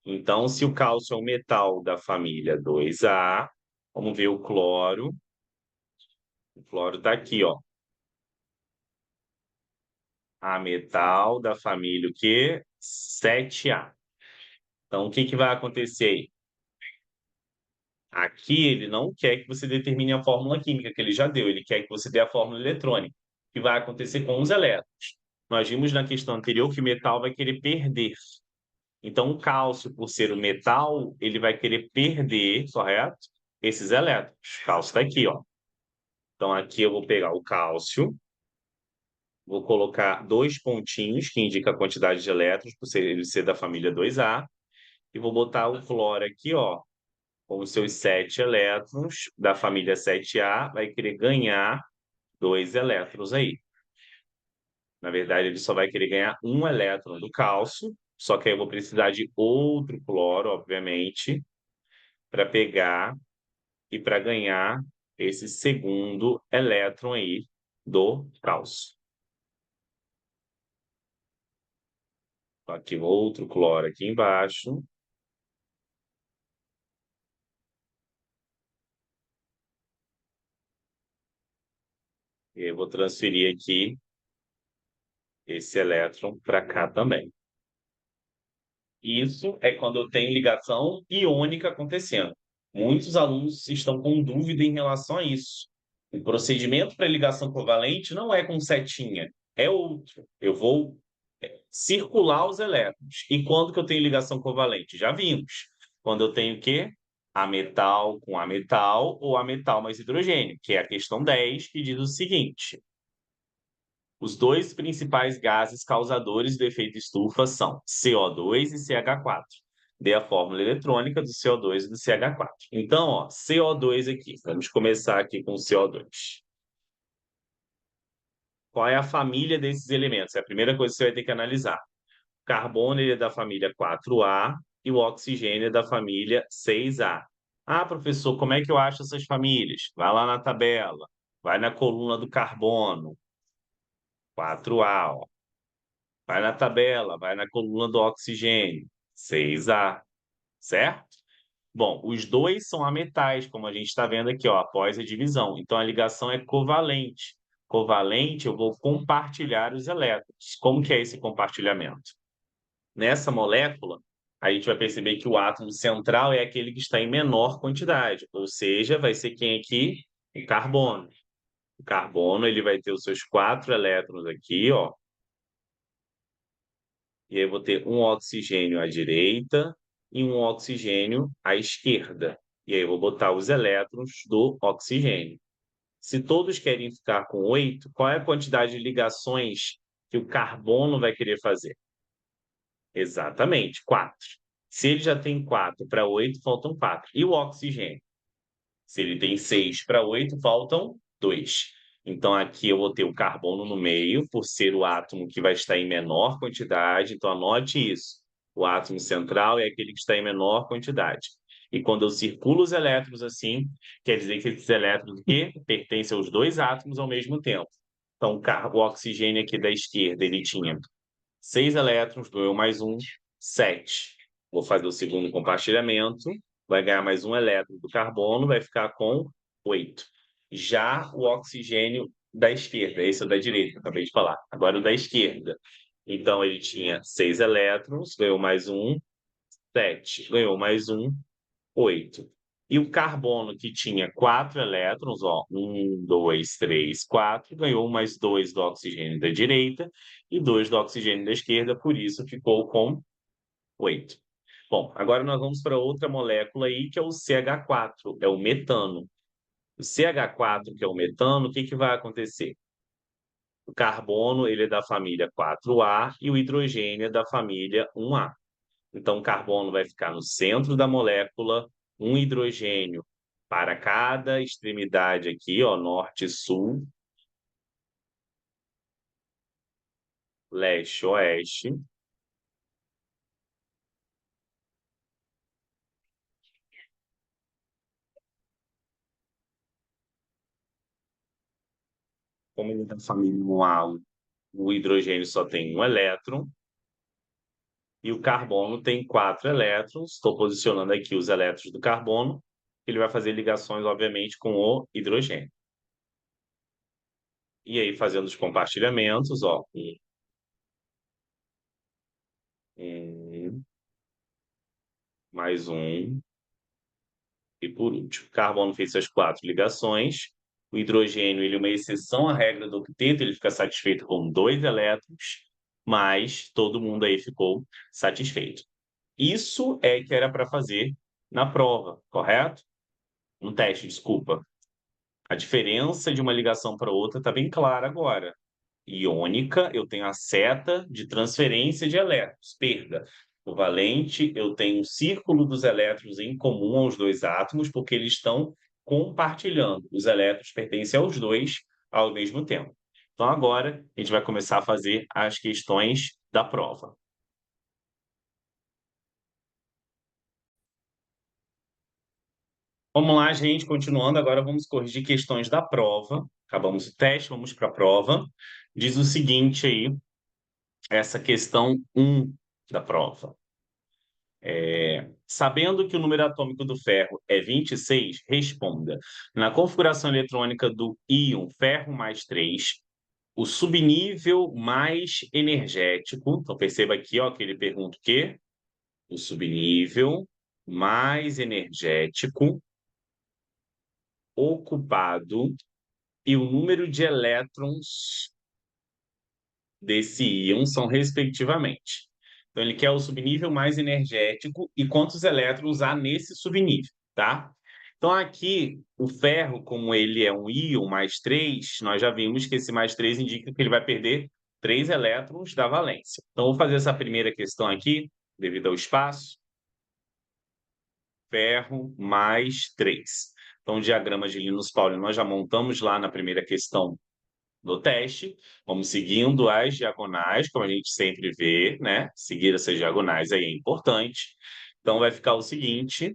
S1: Então, se o cálcio é um metal da família 2A, vamos ver o cloro. O cloro está aqui, ó. A metal da família o quê? 7A. Então, o que que vai acontecer aí? Aqui ele não quer que você determine a fórmula química que ele já deu, ele quer que você dê a fórmula eletrônica, que vai acontecer com os elétrons. Nós vimos na questão anterior que o metal vai querer perder. Então, o cálcio, por ser o metal, ele vai querer perder, correto? Esses elétrons. O cálcio está aqui, ó. Então, aqui eu vou pegar o cálcio, vou colocar 2 pontinhos, que indica a quantidade de elétrons, por ele ser da família 2A, e vou botar o cloro aqui, ó, com os seus 7 elétrons, da família 7A, vai querer ganhar 2 elétrons aí. Na verdade, ele só vai querer ganhar 1 elétron do cálcio, só que aí eu vou precisar de outro cloro, obviamente, para pegar e para ganhar esse segundo elétron aí do cálcio. Aqui outro cloro aqui embaixo. E eu vou transferir aqui esse elétron para cá também. Isso é quando eu tenho ligação iônica acontecendo. Muitos alunos estão com dúvida em relação a isso. O procedimento para ligação covalente não é com setinha, é outro. Eu vou circular os elétrons. E quando que eu tenho ligação covalente? Já vimos. Quando eu tenho o quê? Ametal com ametal ou ametal mais hidrogênio, que é a questão 10, que diz o seguinte: os dois principais gases causadores do efeito estufa são CO2 e CH4. Dê a fórmula eletrônica do CO2 e do CH4. Então, ó, CO2 aqui. Vamos começar aqui com o CO2. Qual é a família desses elementos? É a primeira coisa que você vai ter que analisar. O carbono ele é da família 4A e o oxigênio é da família 6A. Ah, professor, como é que eu acho essas famílias? Vai lá na tabela, vai na coluna do carbono, 4A, ó. Vai na tabela, vai na coluna do oxigênio, 6A, certo? Bom, os dois são ametais, como a gente está vendo aqui, ó, após a divisão. Então, a ligação é covalente. Covalente, eu vou compartilhar os elétrons. Como que é esse compartilhamento? Nessa molécula, a gente vai perceber que o átomo central é aquele que está em menor quantidade, ou seja, vai ser quem aqui? O carbono. O carbono, ele vai ter os seus 4 elétrons aqui, ó, e aí eu vou ter um oxigênio à direita e um oxigênio à esquerda. E aí eu vou botar os elétrons do oxigênio. Se todos querem ficar com 8, qual é a quantidade de ligações que o carbono vai querer fazer? Exatamente, 4. Se ele já tem 4 para 8, faltam 4. E o oxigênio? Se ele tem 6 para 8, faltam 2. Então, aqui eu vou ter o carbono no meio, por ser o átomo que vai estar em menor quantidade. Então, anote isso. O átomo central é aquele que está em menor quantidade. E quando eu circulo os elétrons assim, quer dizer que esses elétrons aqui pertencem aos dois átomos ao mesmo tempo. Então, o oxigênio aqui da esquerda, ele tinha 6 elétrons, doeu mais um, 7. Vou fazer o segundo compartilhamento, vai ganhar mais um elétron do carbono, vai ficar com 8. Já o oxigênio da esquerda, esse é o da direita, acabei de falar. Agora o da esquerda. Então, ele tinha 6 elétrons, ganhou mais um, 7. Ganhou mais um, 8. E o carbono, que tinha 4 elétrons, ó, 1, 2, 3, 4, ganhou mais 2 do oxigênio da direita e 2 do oxigênio da esquerda, por isso ficou com 8. Bom, agora nós vamos para outra molécula aí, que é o CH4, é o metano. O CH4, que é o metano, o que que vai acontecer? O carbono, ele é da família 4A e o hidrogênio é da família 1A. Então, o carbono vai ficar no centro da molécula, um hidrogênio para cada extremidade aqui, ó, norte e sul, leste e oeste. Como ele é da família 1A, o hidrogênio só tem um elétron, e o carbono tem 4 elétrons. Estou posicionando aqui os elétrons do carbono. Ele vai fazer ligações, obviamente, com o hidrogênio. E aí, fazendo os compartilhamentos, ó, um, mais um, e por último, o carbono fez suas 4 ligações. O hidrogênio ele é uma exceção à regra do octeto, ele fica satisfeito com 2 elétrons, mas todo mundo aí ficou satisfeito. Isso é que era para fazer na prova, correto? No teste, desculpa. A diferença de uma ligação para outra está bem clara agora. Iônica, eu tenho a seta de transferência de elétrons, perda. O valente, eu tenho um círculo dos elétrons em comum aos dois átomos, porque eles estão compartilhando. Os elétrons pertencem aos dois ao mesmo tempo. Então, agora, a gente vai começar a fazer as questões da prova. Vamos lá, gente, continuando. Agora vamos corrigir questões da prova. Acabamos o teste, vamos para a prova. Diz o seguinte aí, essa questão 1 da prova. Sabendo que o número atômico do ferro é 26, responda. Na configuração eletrônica do íon ferro mais 3, o subnível mais energético, então perceba aqui, ó, que ele pergunta o quê? O subnível mais energético ocupado e o número de elétrons desse íon são respectivamente. Então, ele quer o subnível mais energético e quantos elétrons há nesse subnível, tá? Então, aqui, o ferro, como ele é um íon mais 3, nós já vimos que esse mais 3 indica que ele vai perder 3 elétrons da valência. Então, vou fazer essa primeira questão aqui, devido ao espaço. Ferro mais 3. Então, o diagrama de Linus Pauling nós já montamos lá na primeira questão do teste. Vamos seguindo as diagonais, como a gente sempre vê, né? Seguir essas diagonais aí é importante. Então, vai ficar o seguinte: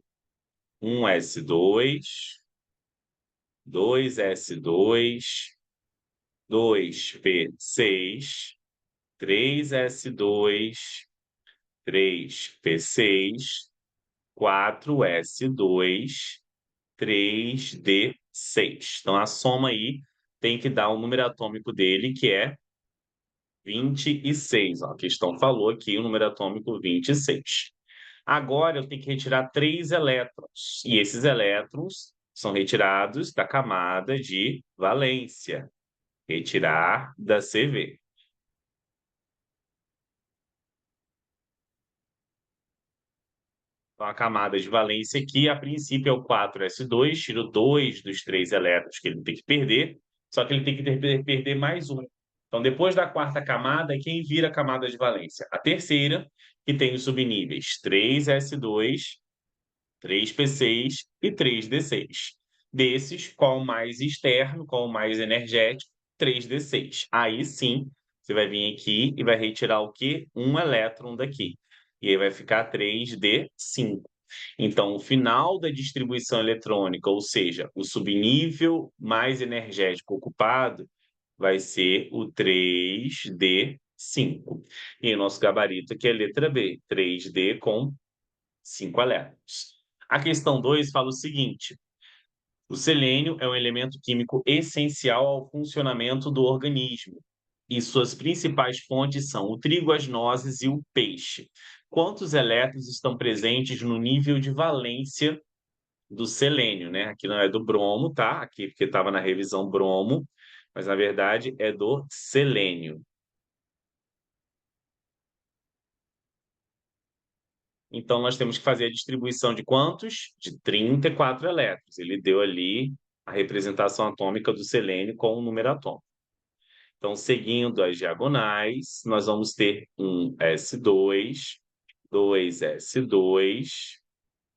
S1: 1s2, 2s2, 2p6, 3s2, 3p6, 4s2, 3d6. Então, a soma aí tem que dar o número atômico dele, que é 26. Ó, a questão falou aqui o número atômico 26. Agora, eu tenho que retirar 3 elétrons. E esses elétrons são retirados da camada de valência. Retirar da CV. Então, a camada de valência aqui, a princípio, é o 4s2, tiro 2 dos 3 elétrons que ele tem que perder, só que ele tem que perder mais um. Então, depois da quarta camada, quem vira a camada de valência? A terceira, que tem os subníveis 3s2, 3p6 e 3d6. Desses, qual o mais externo, qual o mais energético? 3d6. Aí sim, você vai vir aqui e vai retirar o quê? Um elétron daqui. E aí vai ficar 3d5. Então, o final da distribuição eletrônica, ou seja, o subnível mais energético ocupado, vai ser o 3d5. E o nosso gabarito aqui é a letra B, 3D com 5 elétrons. A questão 2 fala o seguinte: o selênio é um elemento químico essencial ao funcionamento do organismo, e suas principais fontes são o trigo, as nozes e o peixe. Quantos elétrons estão presentes no nível de valência do selênio, né? Aqui não é do bromo, tá? Aqui porque estava na revisão bromo, mas na verdade é do selênio. Então, nós temos que fazer a distribuição de quantos? De 34 elétrons. Ele deu ali a representação atômica do selênio com o número atômico. Então, seguindo as diagonais, nós vamos ter um S2, 2S2,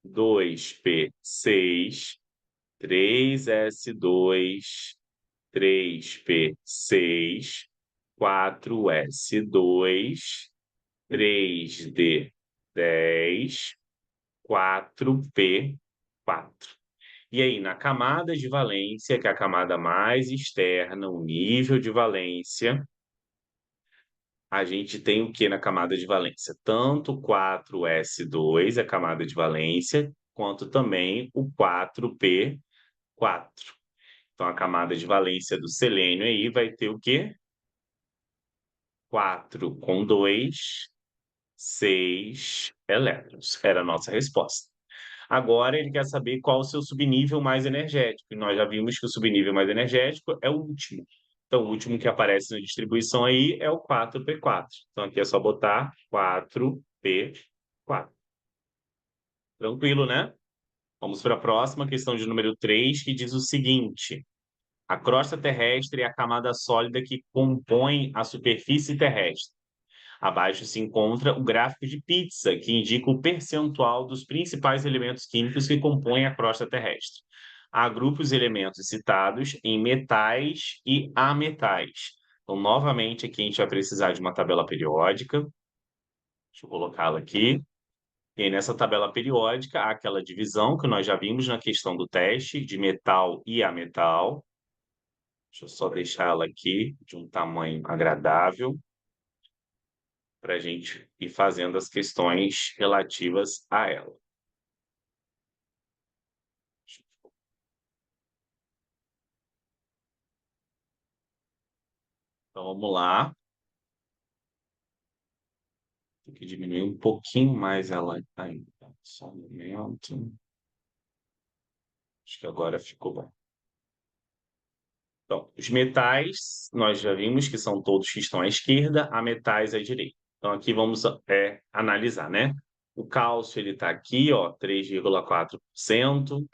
S1: 2P6, 3S2, 3P6, 4S2, 3D10, 4P4. E aí, na camada de valência, que é a camada mais externa, o nível de valência, a gente tem o que na camada de valência? Tanto o 4s2, a camada de valência, quanto também o 4p4. Então, a camada de valência do selênio aí vai ter o quê? 4 com 2, 6 elétrons. Era a nossa resposta. Agora ele quer saber qual o seu subnível mais energético. E nós já vimos que o subnível mais energético é o último. Então, o último que aparece na distribuição aí é o 4p4. Então, aqui é só botar 4p4. Tranquilo, né? Vamos para a próxima, questão de número 3, que diz o seguinte: a crosta terrestre é a camada sólida que compõe a superfície terrestre. Abaixo se encontra o gráfico de pizza, que indica o percentual dos principais elementos químicos que compõem a crosta terrestre. Agrupe os elementos citados em metais e ametais. Então, novamente, aqui a gente vai precisar de uma tabela periódica. Deixa eu colocá-la aqui. E aí, nessa tabela periódica, há aquela divisão que nós já vimos na questão do teste, de metal e ametal. Deixa eu só deixar ela aqui de um tamanho agradável. para a gente ir fazendo as questões relativas a ela. Então vamos lá. Tem que diminuir um pouquinho mais ela ainda. Só um momento. Acho que agora ficou bom. Então, os metais, nós já vimos que são todos que estão à esquerda, a metais à direita. Então, aqui vamos analisar, né? O cálcio, ele está aqui, ó, 3,4%.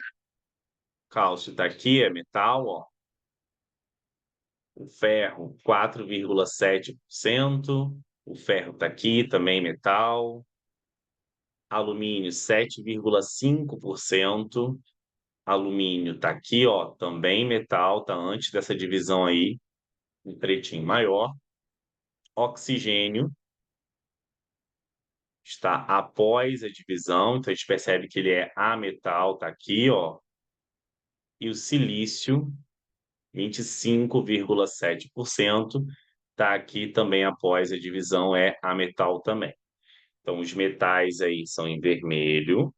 S1: Cálcio está aqui, é metal, ó. O ferro, 4,7%. O ferro está aqui, também metal. Alumínio, 7,5%. Alumínio está aqui, ó, também metal, tá antes dessa divisão aí, um pretinho maior. Oxigênio está após a divisão, então a gente percebe que ele é ametal, tá aqui, ó. E o silício, 25,7%, tá aqui também após a divisão, é ametal também. Então, os metais aí são em vermelho.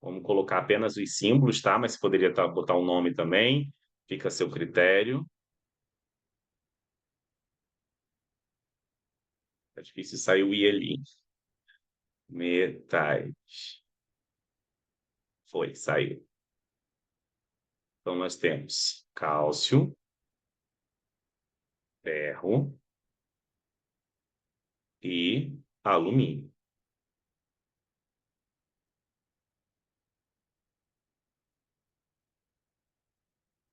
S1: Vamos colocar apenas os símbolos, tá? Mas você poderia botar o nome também, fica a seu critério. É difícil sair o I ali. Metais. Foi, saiu. Então, nós temos cálcio, ferro e alumínio.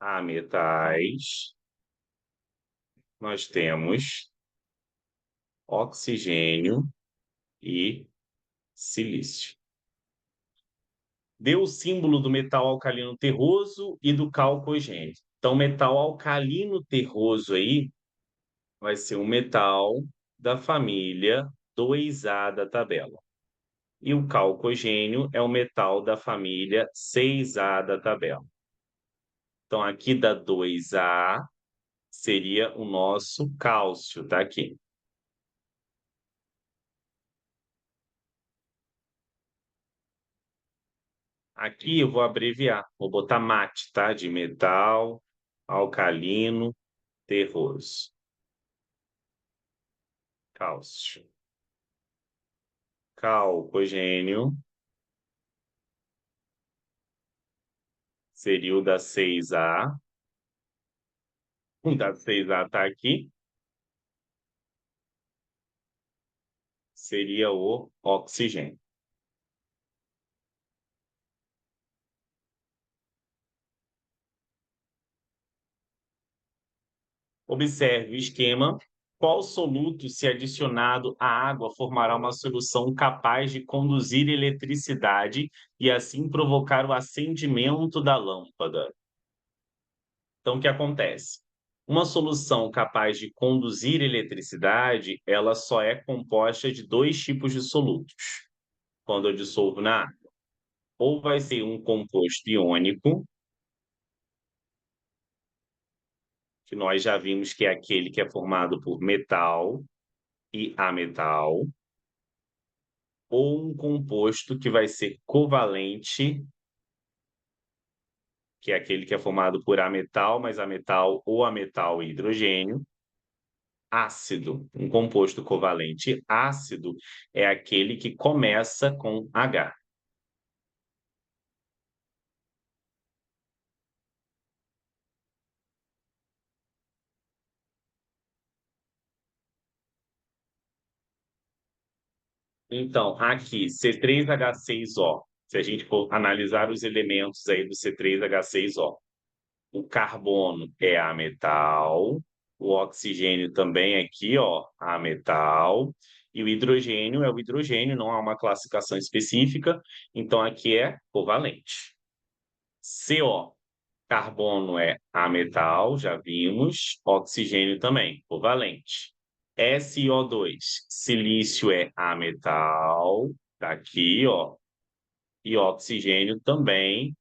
S1: A metais, nós temos oxigênio e silício. Deu o símbolo do metal alcalino terroso e do calcogênio. Então, metal alcalino terroso aí vai ser um metal da família 2A da tabela. E o calcogênio é o metal da família 6A da tabela. Então, aqui da 2A seria o nosso cálcio, tá aqui. Aqui eu vou abreviar, vou botar mate, tá? De metal alcalino terroso. Cálcio. Calcogênio seria o da 6A. O da 6A tá aqui. Seria o oxigênio. Observe o esquema. Qual soluto, se adicionado à água, formará uma solução capaz de conduzir eletricidade e assim provocar o acendimento da lâmpada? Então, o que acontece? Uma solução capaz de conduzir eletricidade, ela só é composta de dois tipos de solutos. Quando eu dissolvo na água, ou vai ser um composto iônico, que nós já vimos que é aquele que é formado por metal e ametal, ou um composto que vai ser covalente, que é aquele que é formado por ametal, mais ametal ou ametal e hidrogênio. Ácido, um composto covalente ácido é aquele que começa com H. Então, aqui, C3H6O, se a gente for analisar os elementos aí do C3H6O, o carbono é ametal, o oxigênio também é aqui, ó, ametal, e o hidrogênio é o hidrogênio, não há uma classificação específica, então aqui é covalente. CO, carbono é ametal, já vimos, oxigênio também, covalente. SiO2, silício é ametal, tá aqui, ó, e oxigênio também,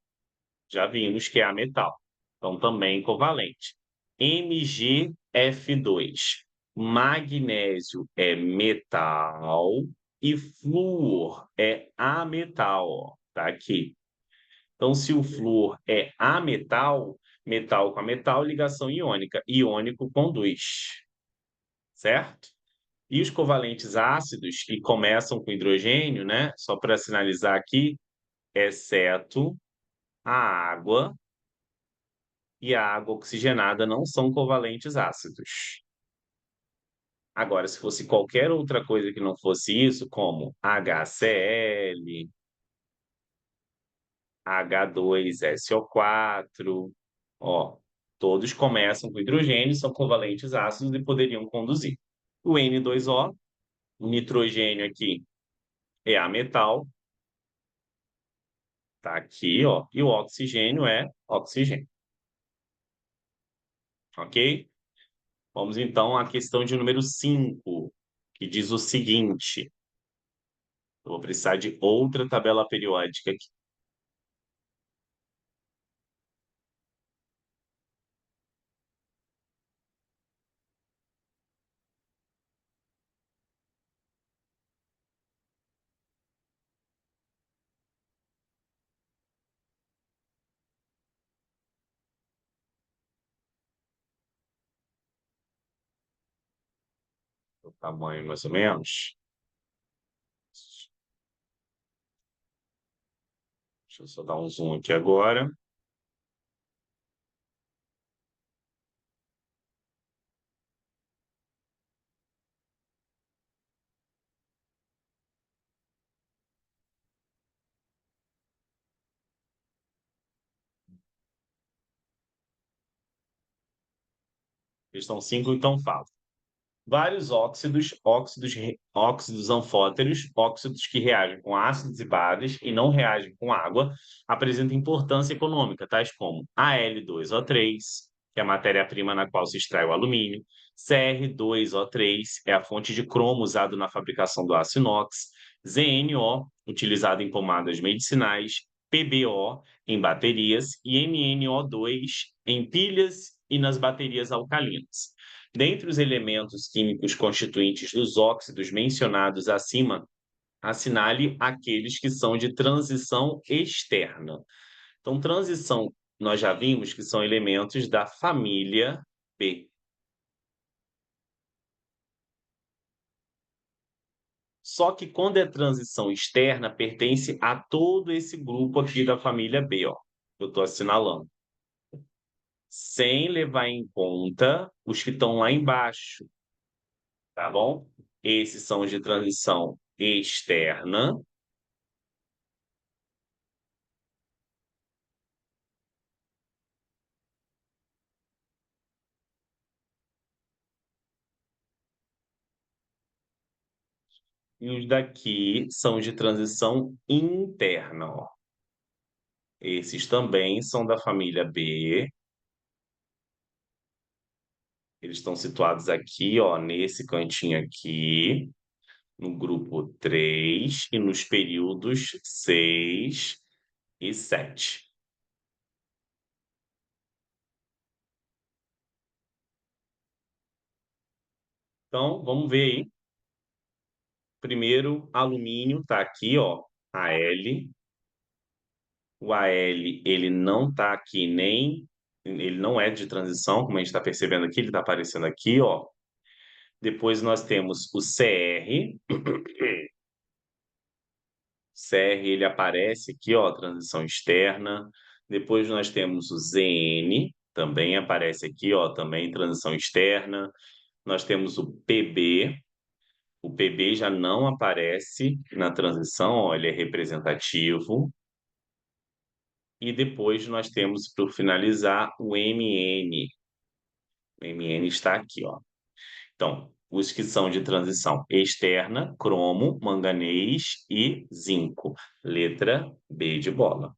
S1: já vimos que é ametal, então também covalente. MgF2, Magnésio é metal e flúor é ametal, ó, tá aqui. Então, se o flúor é ametal, metal com a metal, ligação iônica. Iônico conduz, certo? E os covalentes ácidos, que começam com hidrogênio, né? Só para sinalizar aqui, exceto a água e a água oxigenada não são covalentes ácidos. Agora, se fosse qualquer outra coisa que não fosse isso, como HCl, H2SO4, ó, todos começam com hidrogênio, são covalentes ácidos e poderiam conduzir. O N2O, o nitrogênio aqui é ametal, tá aqui, ó, e o oxigênio é oxigênio. Ok? Vamos então à questão de número 5, que diz o seguinte. Eu vou precisar de outra tabela periódica aqui. O tamanho, mais ou menos. Deixa eu só dar um zoom aqui agora. Questão 5, então fala. Vários óxidos anfóteros, óxidos que reagem com ácidos e bases e não reagem com água, apresentam importância econômica, tais como Al2O3, que é a matéria-prima na qual se extrai o alumínio, Cr2O3, é a fonte de cromo usado na fabricação do aço inox, ZNO, utilizado em pomadas medicinais, PbO, em baterias, e MnO2, em pilhas e nas baterias alcalinas. Dentre os elementos químicos constituintes dos óxidos mencionados acima, assinale aqueles que são de transição externa. Então, transição, nós já vimos que são elementos da família B. Só que quando é transição externa, pertence a todo esse grupo aqui da família B, ó. Eu estou assinalando. Sem levar em conta os que estão lá embaixo, tá bom? Esses são os de transição externa. E os daqui são de transição interna, ó. Esses também são da família B. Eles estão situados aqui, ó, nesse cantinho aqui, no grupo 3 e nos períodos 6 e 7. Então, vamos ver aí. Primeiro, alumínio está aqui, ó, Al. O Al, ele não está aqui nem... Ele não é de transição, como a gente está percebendo aqui, ele está aparecendo aqui, ó. Depois nós temos o Cr. Cr, ele aparece aqui, ó, transição externa. Depois nós temos o Zn, também aparece aqui, ó, também transição externa. Nós temos o Pb. O Pb já não aparece na transição, ó, ele é representativo. E depois nós temos, para finalizar, o Mn. O Mn está aqui, ó. Então, os que são de transição externa, cromo, manganês e zinco. Letra B de bola.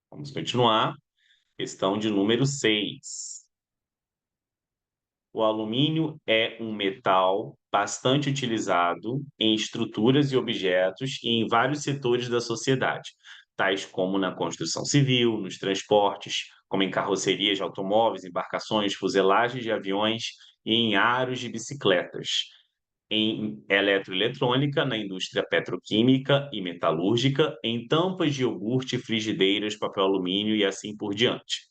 S1: Vamos continuar. Questão de número 6. O alumínio é um metal bastante utilizado em estruturas e objetos e em vários setores da sociedade, tais como na construção civil, nos transportes, como em carrocerias de automóveis, embarcações, fuselagens de aviões e em aros de bicicletas, em eletroeletrônica, na indústria petroquímica e metalúrgica, em tampas de iogurte, frigideiras, papel alumínio e assim por diante.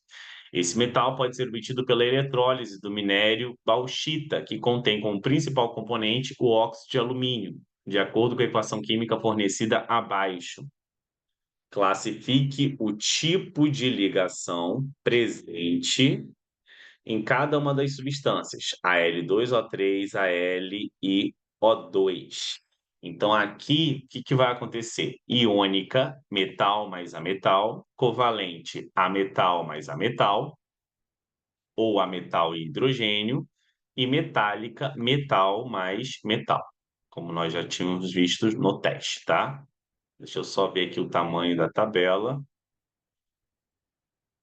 S1: Esse metal pode ser obtido pela eletrólise do minério bauxita, que contém como principal componente o óxido de alumínio, de acordo com a equação química fornecida abaixo. Classifique o tipo de ligação presente em cada uma das substâncias, Al2O3, Al e O2. Então, aqui, o que que vai acontecer? Iônica, metal mais ametal, covalente, ametal mais ametal, ou ametal e hidrogênio, e metálica, metal mais metal, como nós já tínhamos visto no teste, tá? Deixa eu só ver aqui o tamanho da tabela.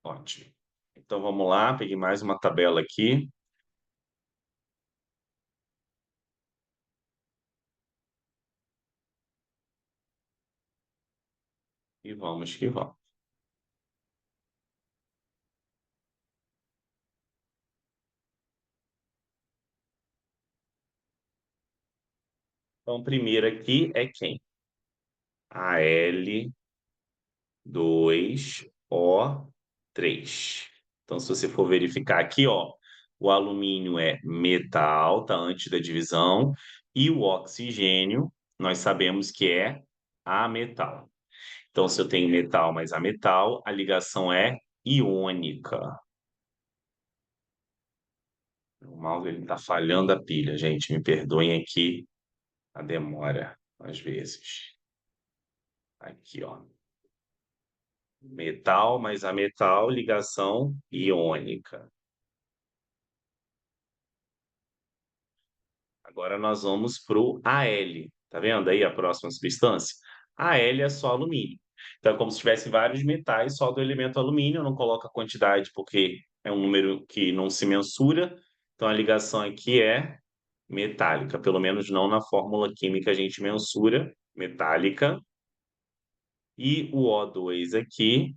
S1: Ótimo. Então, vamos lá, peguei mais uma tabela aqui. E vamos que vamos. Então, primeiro aqui é quem? Al2O3. Então, se você for verificar aqui, ó, o alumínio é metal, tá antes da divisão, e o oxigênio, nós sabemos que é ametal. Então, se eu tenho metal mais ametal, a ligação é iônica. O mouse ele está falhando a pilha, gente. Me perdoem aqui a demora, às vezes. Aqui, ó. Metal mais ametal, ligação iônica. Agora nós vamos para o Al. Tá vendo aí a próxima substância? Al é só alumínio. Então, é como se tivesse vários metais só do elemento alumínio. Não coloca quantidade porque é um número que não se mensura. Então, a ligação aqui é metálica. Pelo menos não na fórmula química a gente mensura metálica. E o O2 aqui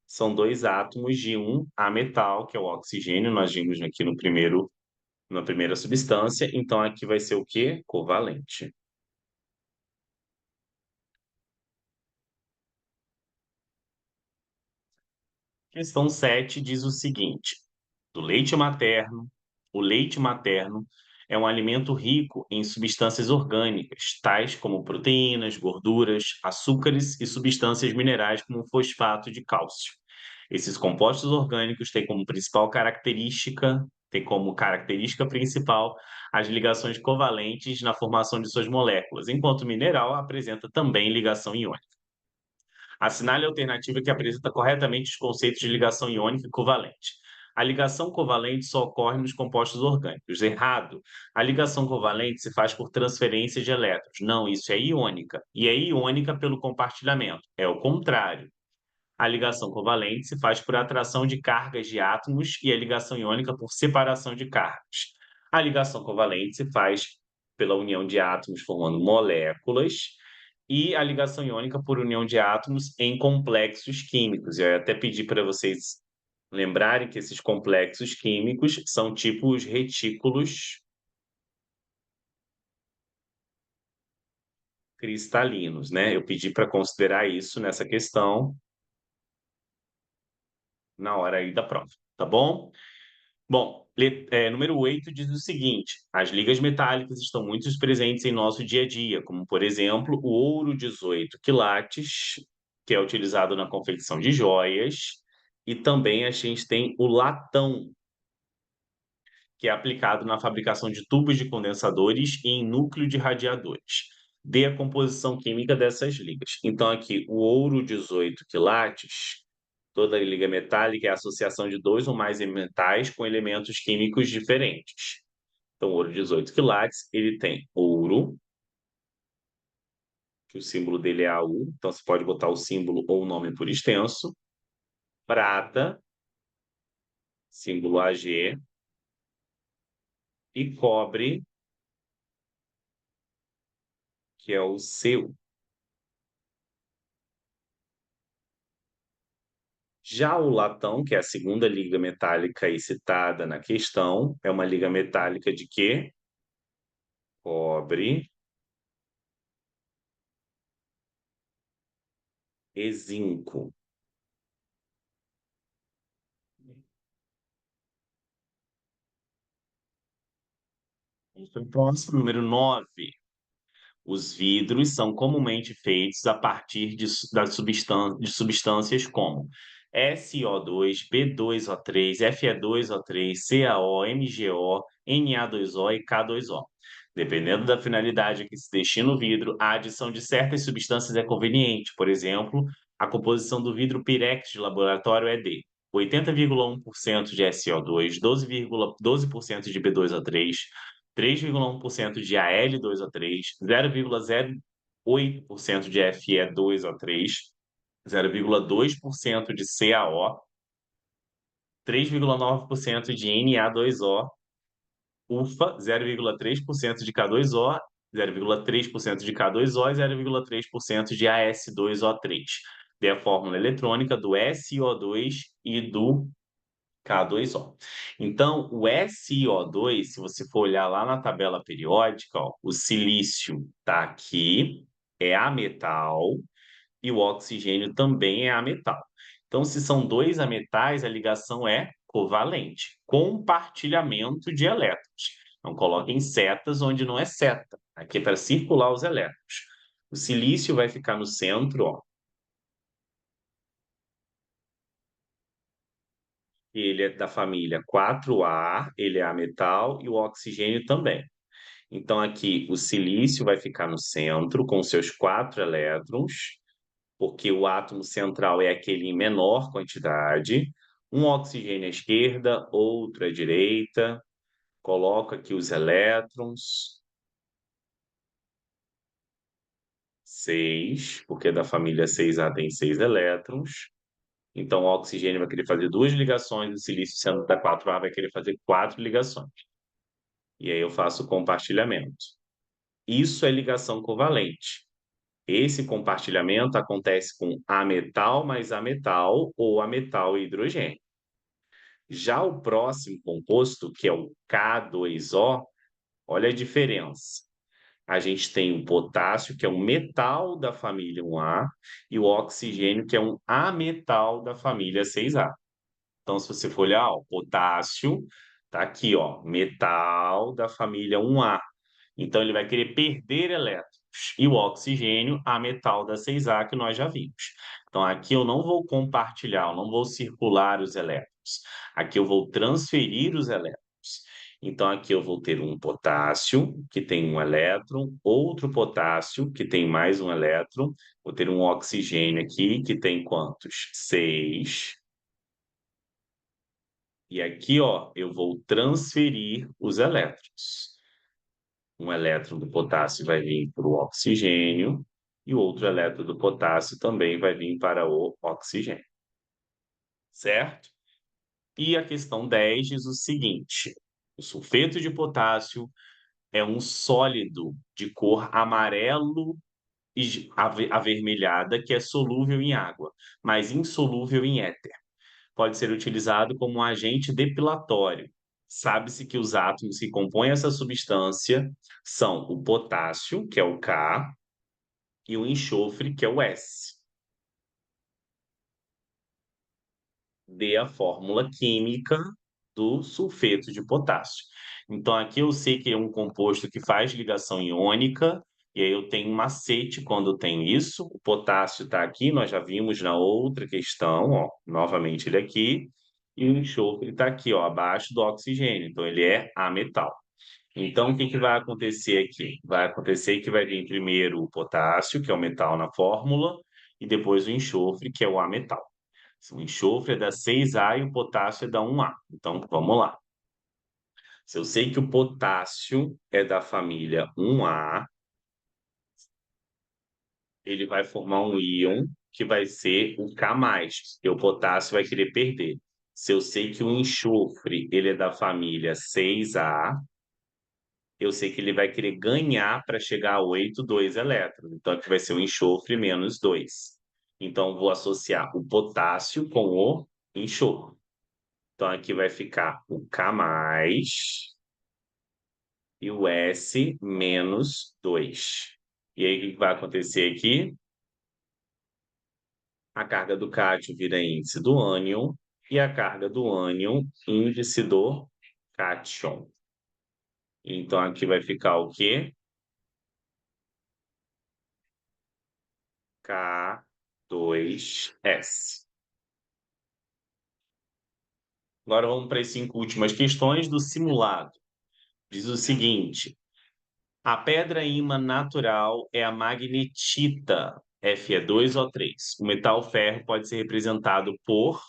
S1: são dois átomos de um ametal, que é o oxigênio. Nós vimos aqui no primeiro, na primeira substância. Então, aqui vai ser o quê? Covalente. Questão 7 diz o seguinte: do leite materno, o leite materno é um alimento rico em substâncias orgânicas, tais como proteínas, gorduras, açúcares e substâncias minerais como fosfato de cálcio. Esses compostos orgânicos têm como característica principal as ligações covalentes na formação de suas moléculas, enquanto o mineral apresenta também ligação iônica. Assinale a alternativa que apresenta corretamente os conceitos de ligação iônica e covalente. A ligação covalente só ocorre nos compostos orgânicos. Errado. A ligação covalente se faz por transferência de elétrons. Não, isso é iônica. E é iônica pelo compartilhamento. É o contrário. A ligação covalente se faz por atração de cargas de átomos e a ligação iônica por separação de cargas. A ligação covalente se faz pela união de átomos formando moléculas e a ligação iônica por união de átomos em complexos químicos. Eu até pedi para vocês lembrarem que esses complexos químicos são tipo os retículos cristalinos, né? Eu pedi para considerar isso nessa questão na hora aí da prova, tá bom? Bom, número 8 diz o seguinte: as ligas metálicas estão muito presentes em nosso dia a dia, como, por exemplo, o ouro 18 quilates, que é utilizado na confecção de joias, e também a gente tem o latão, que é aplicado na fabricação de tubos de condensadores e em núcleo de radiadores. Dê a composição química dessas ligas. Então, aqui, o ouro 18 quilates, toda liga metálica é a associação de dois ou mais metais com elementos químicos diferentes. Então, o ouro 18 quilates, ele tem ouro, que o símbolo dele é AU, então você pode botar o símbolo ou o nome por extenso. Prata, símbolo AG, e cobre, que é o C. Já o latão, que é a segunda liga metálica aí citada na questão, é uma liga metálica de quê? Cobre e zinco. Próximo, número 9. Os vidros são comumente feitos a partir de substâncias como SiO2, B2O3, Fe2O3, CaO, MgO, Na2O e K2O. Dependendo da finalidade a que se destina o vidro, a adição de certas substâncias é conveniente. Por exemplo, a composição do vidro Pirex de laboratório é de 80,1% de SiO2, 12% de B2O3, 3,1% de Al2O3, 0,08% de Fe2O3, 0,2% de CaO, 3,9% de Na2O, UFA, 0,3% de K2O, 0,3% de K2O e 0,3% de As2O3. Dê a fórmula eletrônica do SiO2 e do K2O. Então, o SiO2, se você for olhar lá na tabela periódica, ó, o silício está aqui, é ametal, e o oxigênio também é ametal. Então, se são dois ametais, a ligação é covalente. Compartilhamento de elétrons. Não coloquem setas onde não é seta. Aqui é para circular os elétrons. O silício vai ficar no centro, ó. Ele é da família 4A, ele é ametal e o oxigênio também. Então, aqui o silício vai ficar no centro com seus 4 elétrons, porque o átomo central é aquele em menor quantidade. Um oxigênio à esquerda, outro à direita. Coloco aqui os elétrons. 6, porque da família 6A tem 6 elétrons. Então, o oxigênio vai querer fazer 2 ligações, o silício, sendo da 4A, vai querer fazer 4 ligações. E aí eu faço o compartilhamento. Isso é ligação covalente. Esse compartilhamento acontece com ametal mais ametal ou ametal e hidrogênio. Já o próximo composto, que é o K2O, olha a diferença. A gente tem o potássio, que é um metal da família 1A, e o oxigênio, que é um ametal da família 6A. Então, se você for olhar, ó, potássio, tá aqui, ó, metal da família 1A. Então, ele vai querer perder elétrons. E o oxigênio, a metal da 6A, que nós já vimos. Então, aqui eu não vou compartilhar, eu não vou circular os elétrons. Aqui eu vou transferir os elétrons. Então, aqui eu vou ter um potássio, que tem um elétron, outro potássio, que tem mais um elétron, vou ter um oxigênio aqui, que tem quantos? 6. E aqui, ó, eu vou transferir os elétrons. Um elétron do potássio vai vir para o oxigênio e o outro elétron do potássio também vai vir para o oxigênio. Certo? E a questão 10 diz o seguinte: o sulfeto de potássio é um sólido de cor amarelo e avermelhada que é solúvel em água, mas insolúvel em éter. Pode ser utilizado como um agente depilatório. Sabe-se que os átomos que compõem essa substância são o potássio, que é o K, e o enxofre, que é o S. Dê a fórmula química do sulfeto de potássio. Então, aqui eu sei que é um composto que faz ligação iônica, e aí eu tenho um macete quando eu tenho isso. O potássio está aqui, nós já vimos na outra questão, ó, novamente ele aqui, e o enxofre está aqui, ó, abaixo do oxigênio, então ele é ametal. Então, o que que vai acontecer aqui? Vai acontecer que vai vir primeiro o potássio, que é o metal na fórmula, e depois o enxofre, que é o ametal. O enxofre é da 6A e o potássio é da 1A. Então, vamos lá. Se eu sei que o potássio é da família 1A, ele vai formar um íon que vai ser o K+, porque o potássio vai querer perder. Se eu sei que o enxofre ele é da família 6A, eu sei que ele vai querer ganhar para chegar a 8, 2 elétrons. Então, aqui vai ser o enxofre menos 2. Então, vou associar o potássio com o enxofre. Então, aqui vai ficar o K+, e o S menos 2. E aí, o que vai acontecer aqui? A carga do cátion vira índice do ânion e a carga do ânion índice do cátion. Então, aqui vai ficar o quê? K2S. Agora vamos para as 5 últimas questões do simulado. Diz o seguinte: a pedra ímã natural é a magnetita, Fe2O3. O metal ferro pode ser representado por,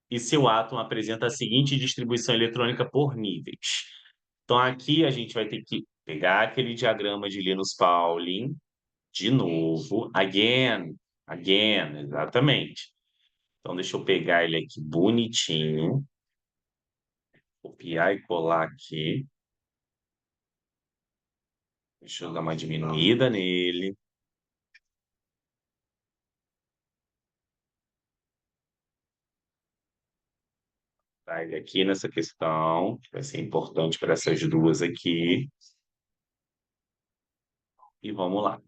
S1: e seu átomo apresenta a seguinte distribuição eletrônica por níveis. Então, aqui a gente vai ter que pegar aquele diagrama de Linus Pauling, de novo, again, exatamente. Então, deixa eu pegar ele aqui bonitinho, copiar e colar aqui. Deixa eu dar uma diminuída nele. Tá ele aqui nessa questão, que vai ser importante para essas duas aqui. E vamos lá.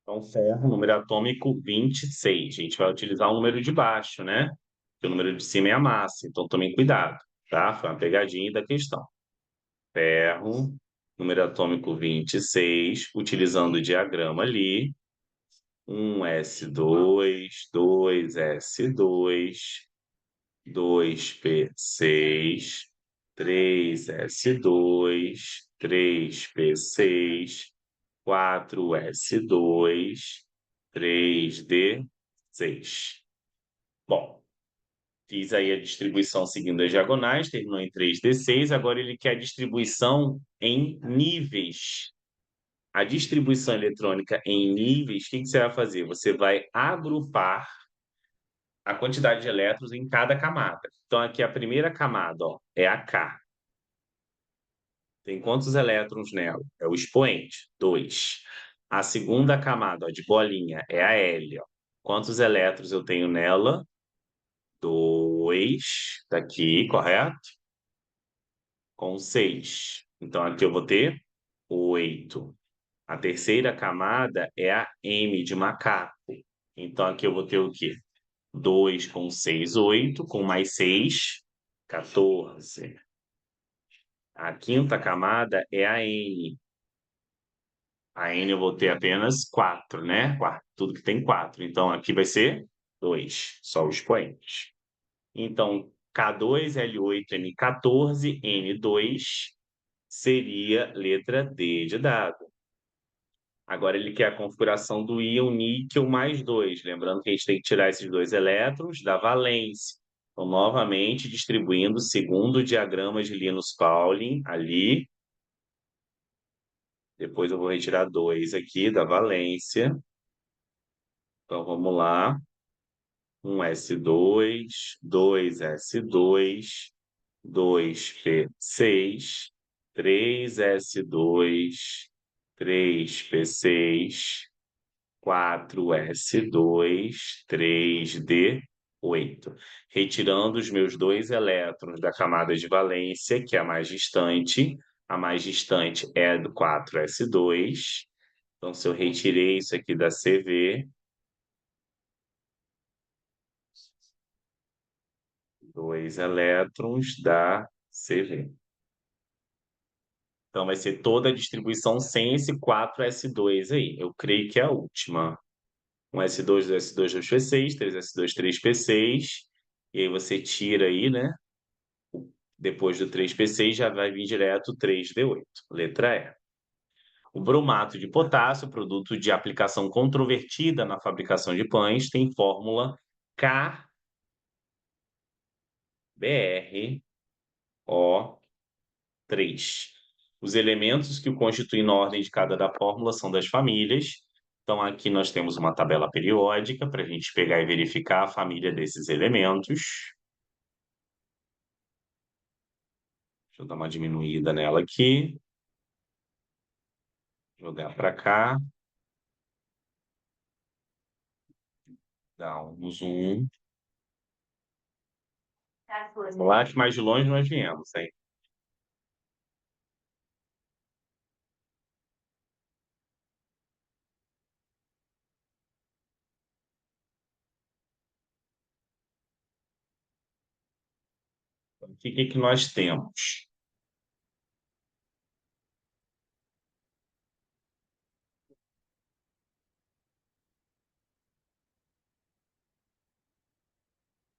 S1: Então, ferro, número atômico 26. A gente vai utilizar o número de baixo, né? Porque o número de cima é a massa, então tomem cuidado, tá? Foi uma pegadinha da questão. Ferro, número atômico 26, utilizando o diagrama ali. 1s2, 2s2, 2p6, 3s2, 3p6, 4s2, 3d6. Bom, fiz aí a distribuição seguindo as diagonais, terminou em 3d6, agora ele quer a distribuição em níveis. A distribuição eletrônica em níveis, o que você vai fazer? Você vai agrupar a quantidade de elétrons em cada camada. Então, aqui a primeira camada, ó, é a K. Tem quantos elétrons nela? É o expoente, 2. A segunda camada, ó, de bolinha, é a L. Ó. Quantos elétrons eu tenho nela? 2, daqui, correto? Com 6. Então, aqui eu vou ter 8. A terceira camada é a M de macaco. Então, aqui eu vou ter o quê? 2 com 6, 8. Com mais 6, 14. A quinta camada é a N. A N eu vou ter apenas 4, né? Tudo que tem 4. Então, aqui vai ser 2, só os expoentes. Então, K2, L8, M14, N2 seria letra D de dado. Agora ele quer a configuração do íon níquel mais 2. Lembrando que a gente tem que tirar esses 2 elétrons da valência. Então, novamente, distribuindo segundo o diagrama de Linus Pauling, ali. Depois eu vou retirar 2 aqui da valência. Então, vamos lá. 1s2, 2s2, 2p6, 3s2, 3p6, 4s2, 3d8. Retirando os meus 2 elétrons da camada de valência, que é a mais distante é do 4s2. Então, se eu retirei isso aqui da CV, 2 elétrons da CV. Então, vai ser toda a distribuição sem esse 4s2 aí. Eu creio que é a última. 1s2, 2s2, 2p6, 3s2, 3p6. E aí você tira aí, né? Depois do 3p6 já vai vir direto 3d8. Letra E. O bromato de potássio, produto de aplicação controvertida na fabricação de pães, tem fórmula KBrO3. Os elementos que o constituem na ordem de cada da fórmula são das famílias. Então, aqui nós temos uma tabela periódica para a gente pegar e verificar a família desses elementos. Deixa eu dar uma diminuída nela aqui. Jogar para cá. Dar um zoom. Vamos lá, que mais de longe nós viemos, hein? Então, o que nós temos?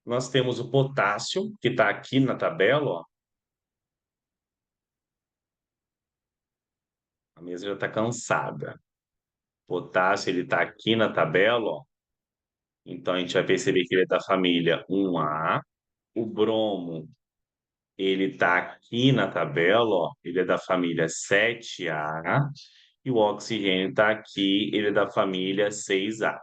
S1: Nós temos o potássio, que está aqui na tabela, ó. A mesa já está cansada. Potássio, ele está aqui na tabela, ó. Então, a gente vai perceber que ele é da família 1A. O bromo, ele está aqui na tabela, ó. Ele é da família 7A. E o oxigênio está aqui, ele é da família 6A.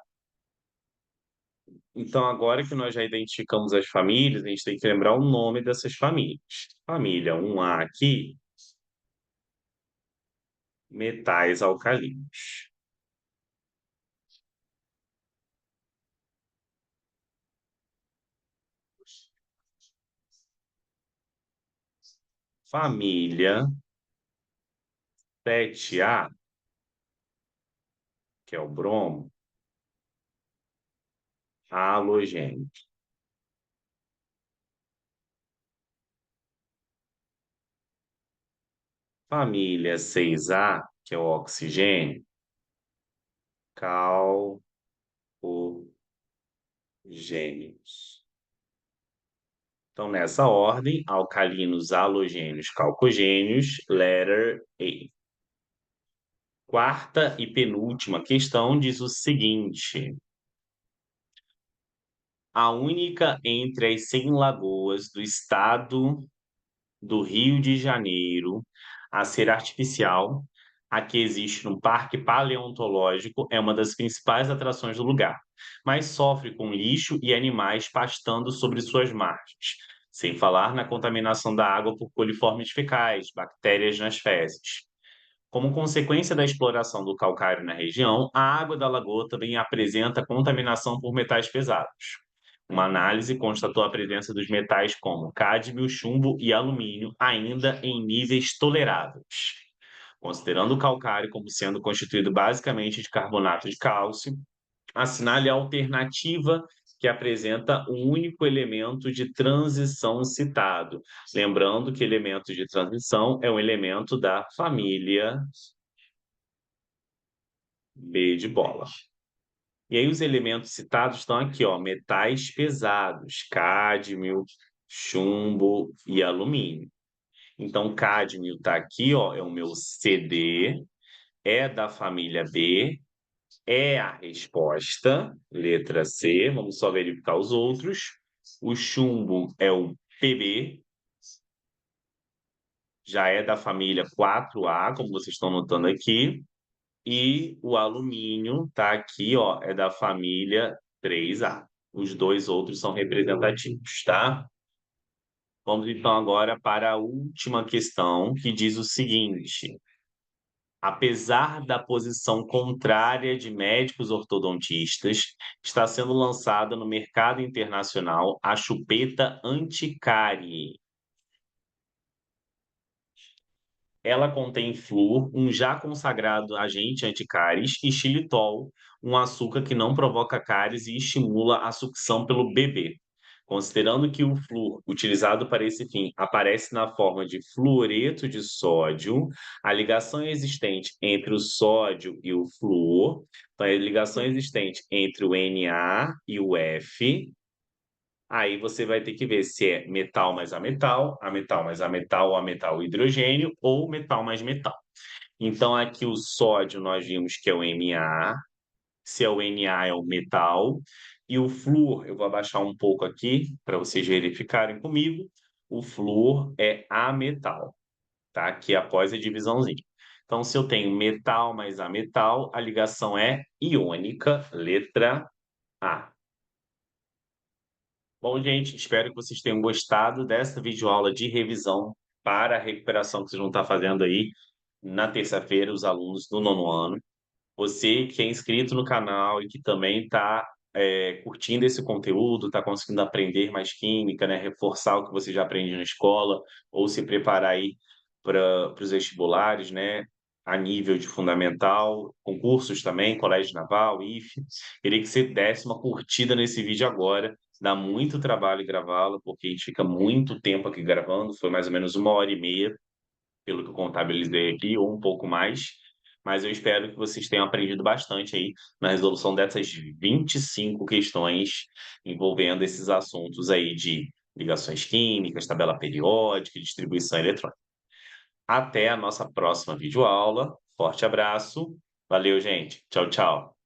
S1: Então, agora que nós já identificamos as famílias, a gente tem que lembrar o nome dessas famílias. Família 1A aqui, metais alcalinos. Família 7A, que é o bromo, halogênio. Família 6A, que é o oxigênio, calcogênios. Então, nessa ordem, alcalinos, halogênios, calcogênios, letter A. Quarta e penúltima questão diz o seguinte: a única entre as 100 lagoas do estado do Rio de Janeiro a ser artificial, a que existe no Parque Paleontológico, é uma das principais atrações do lugar, mas sofre com lixo e animais pastando sobre suas margens, sem falar na contaminação da água por coliformes fecais, bactérias nas fezes. Como consequência da exploração do calcário na região, a água da lagoa também apresenta contaminação por metais pesados. Uma análise constatou a presença dos metais como cádmio, chumbo e alumínio ainda em níveis toleráveis. Considerando o calcário como sendo constituído basicamente de carbonato de cálcio, assinale a alternativa que apresenta um único elemento de transição citado. Lembrando que elemento de transição é um elemento da família B de bola. E aí os elementos citados estão aqui, ó, metais pesados, cádmio, chumbo e alumínio. Então, cádmio está aqui, ó, é o meu CD, é da família B, é a resposta, letra C. Vamos só verificar os outros. O chumbo é o PB, já é da família 4A, como vocês estão notando aqui. E o alumínio está aqui, ó, é da família 3A. Os dois outros são representativos, tá? Vamos então agora para a última questão, que diz o seguinte: apesar da posição contrária de médicos ortodontistas, está sendo lançada no mercado internacional a chupeta anticárie. Ela contém flúor, um já consagrado agente anticáries, e xilitol, um açúcar que não provoca cáries e estimula a sucção pelo bebê. Considerando que o flúor utilizado para esse fim aparece na forma de fluoreto de sódio, a ligação existente entre o sódio e o flúor, então a ligação existente entre o Na e o F. Aí você vai ter que ver se é metal mais a metal mais a metal, a metal hidrogênio ou metal mais metal. Então, aqui o sódio nós vimos que é o Na, se é o Na é o metal, e o flúor, eu vou abaixar um pouco aqui para vocês verificarem comigo, o flúor é ametal, tá? Que é após a divisãozinha. Então, se eu tenho metal mais ametal, a ligação é iônica, letra A. Bom, gente, espero que vocês tenham gostado dessa videoaula de revisão para a recuperação que vocês vão estar fazendo aí na terça-feira, os alunos do nono ano. Você que é inscrito no canal e que também está curtindo esse conteúdo, está conseguindo aprender mais química, né, reforçar o que você já aprende na escola, ou se preparar aí para os vestibulares, né, a nível de fundamental, concursos também, Colégio Naval, IFE. Queria que você desse uma curtida nesse vídeo agora. Dá muito trabalho gravá-lo, porque a gente fica muito tempo aqui gravando, foi mais ou menos 1h30 pelo que eu contabilizei aqui, ou um pouco mais, mas eu espero que vocês tenham aprendido bastante aí na resolução dessas 25 questões envolvendo esses assuntos aí de ligações químicas, tabela periódica e distribuição eletrônica. Até a nossa próxima videoaula. Forte abraço. Valeu, gente. Tchau, tchau.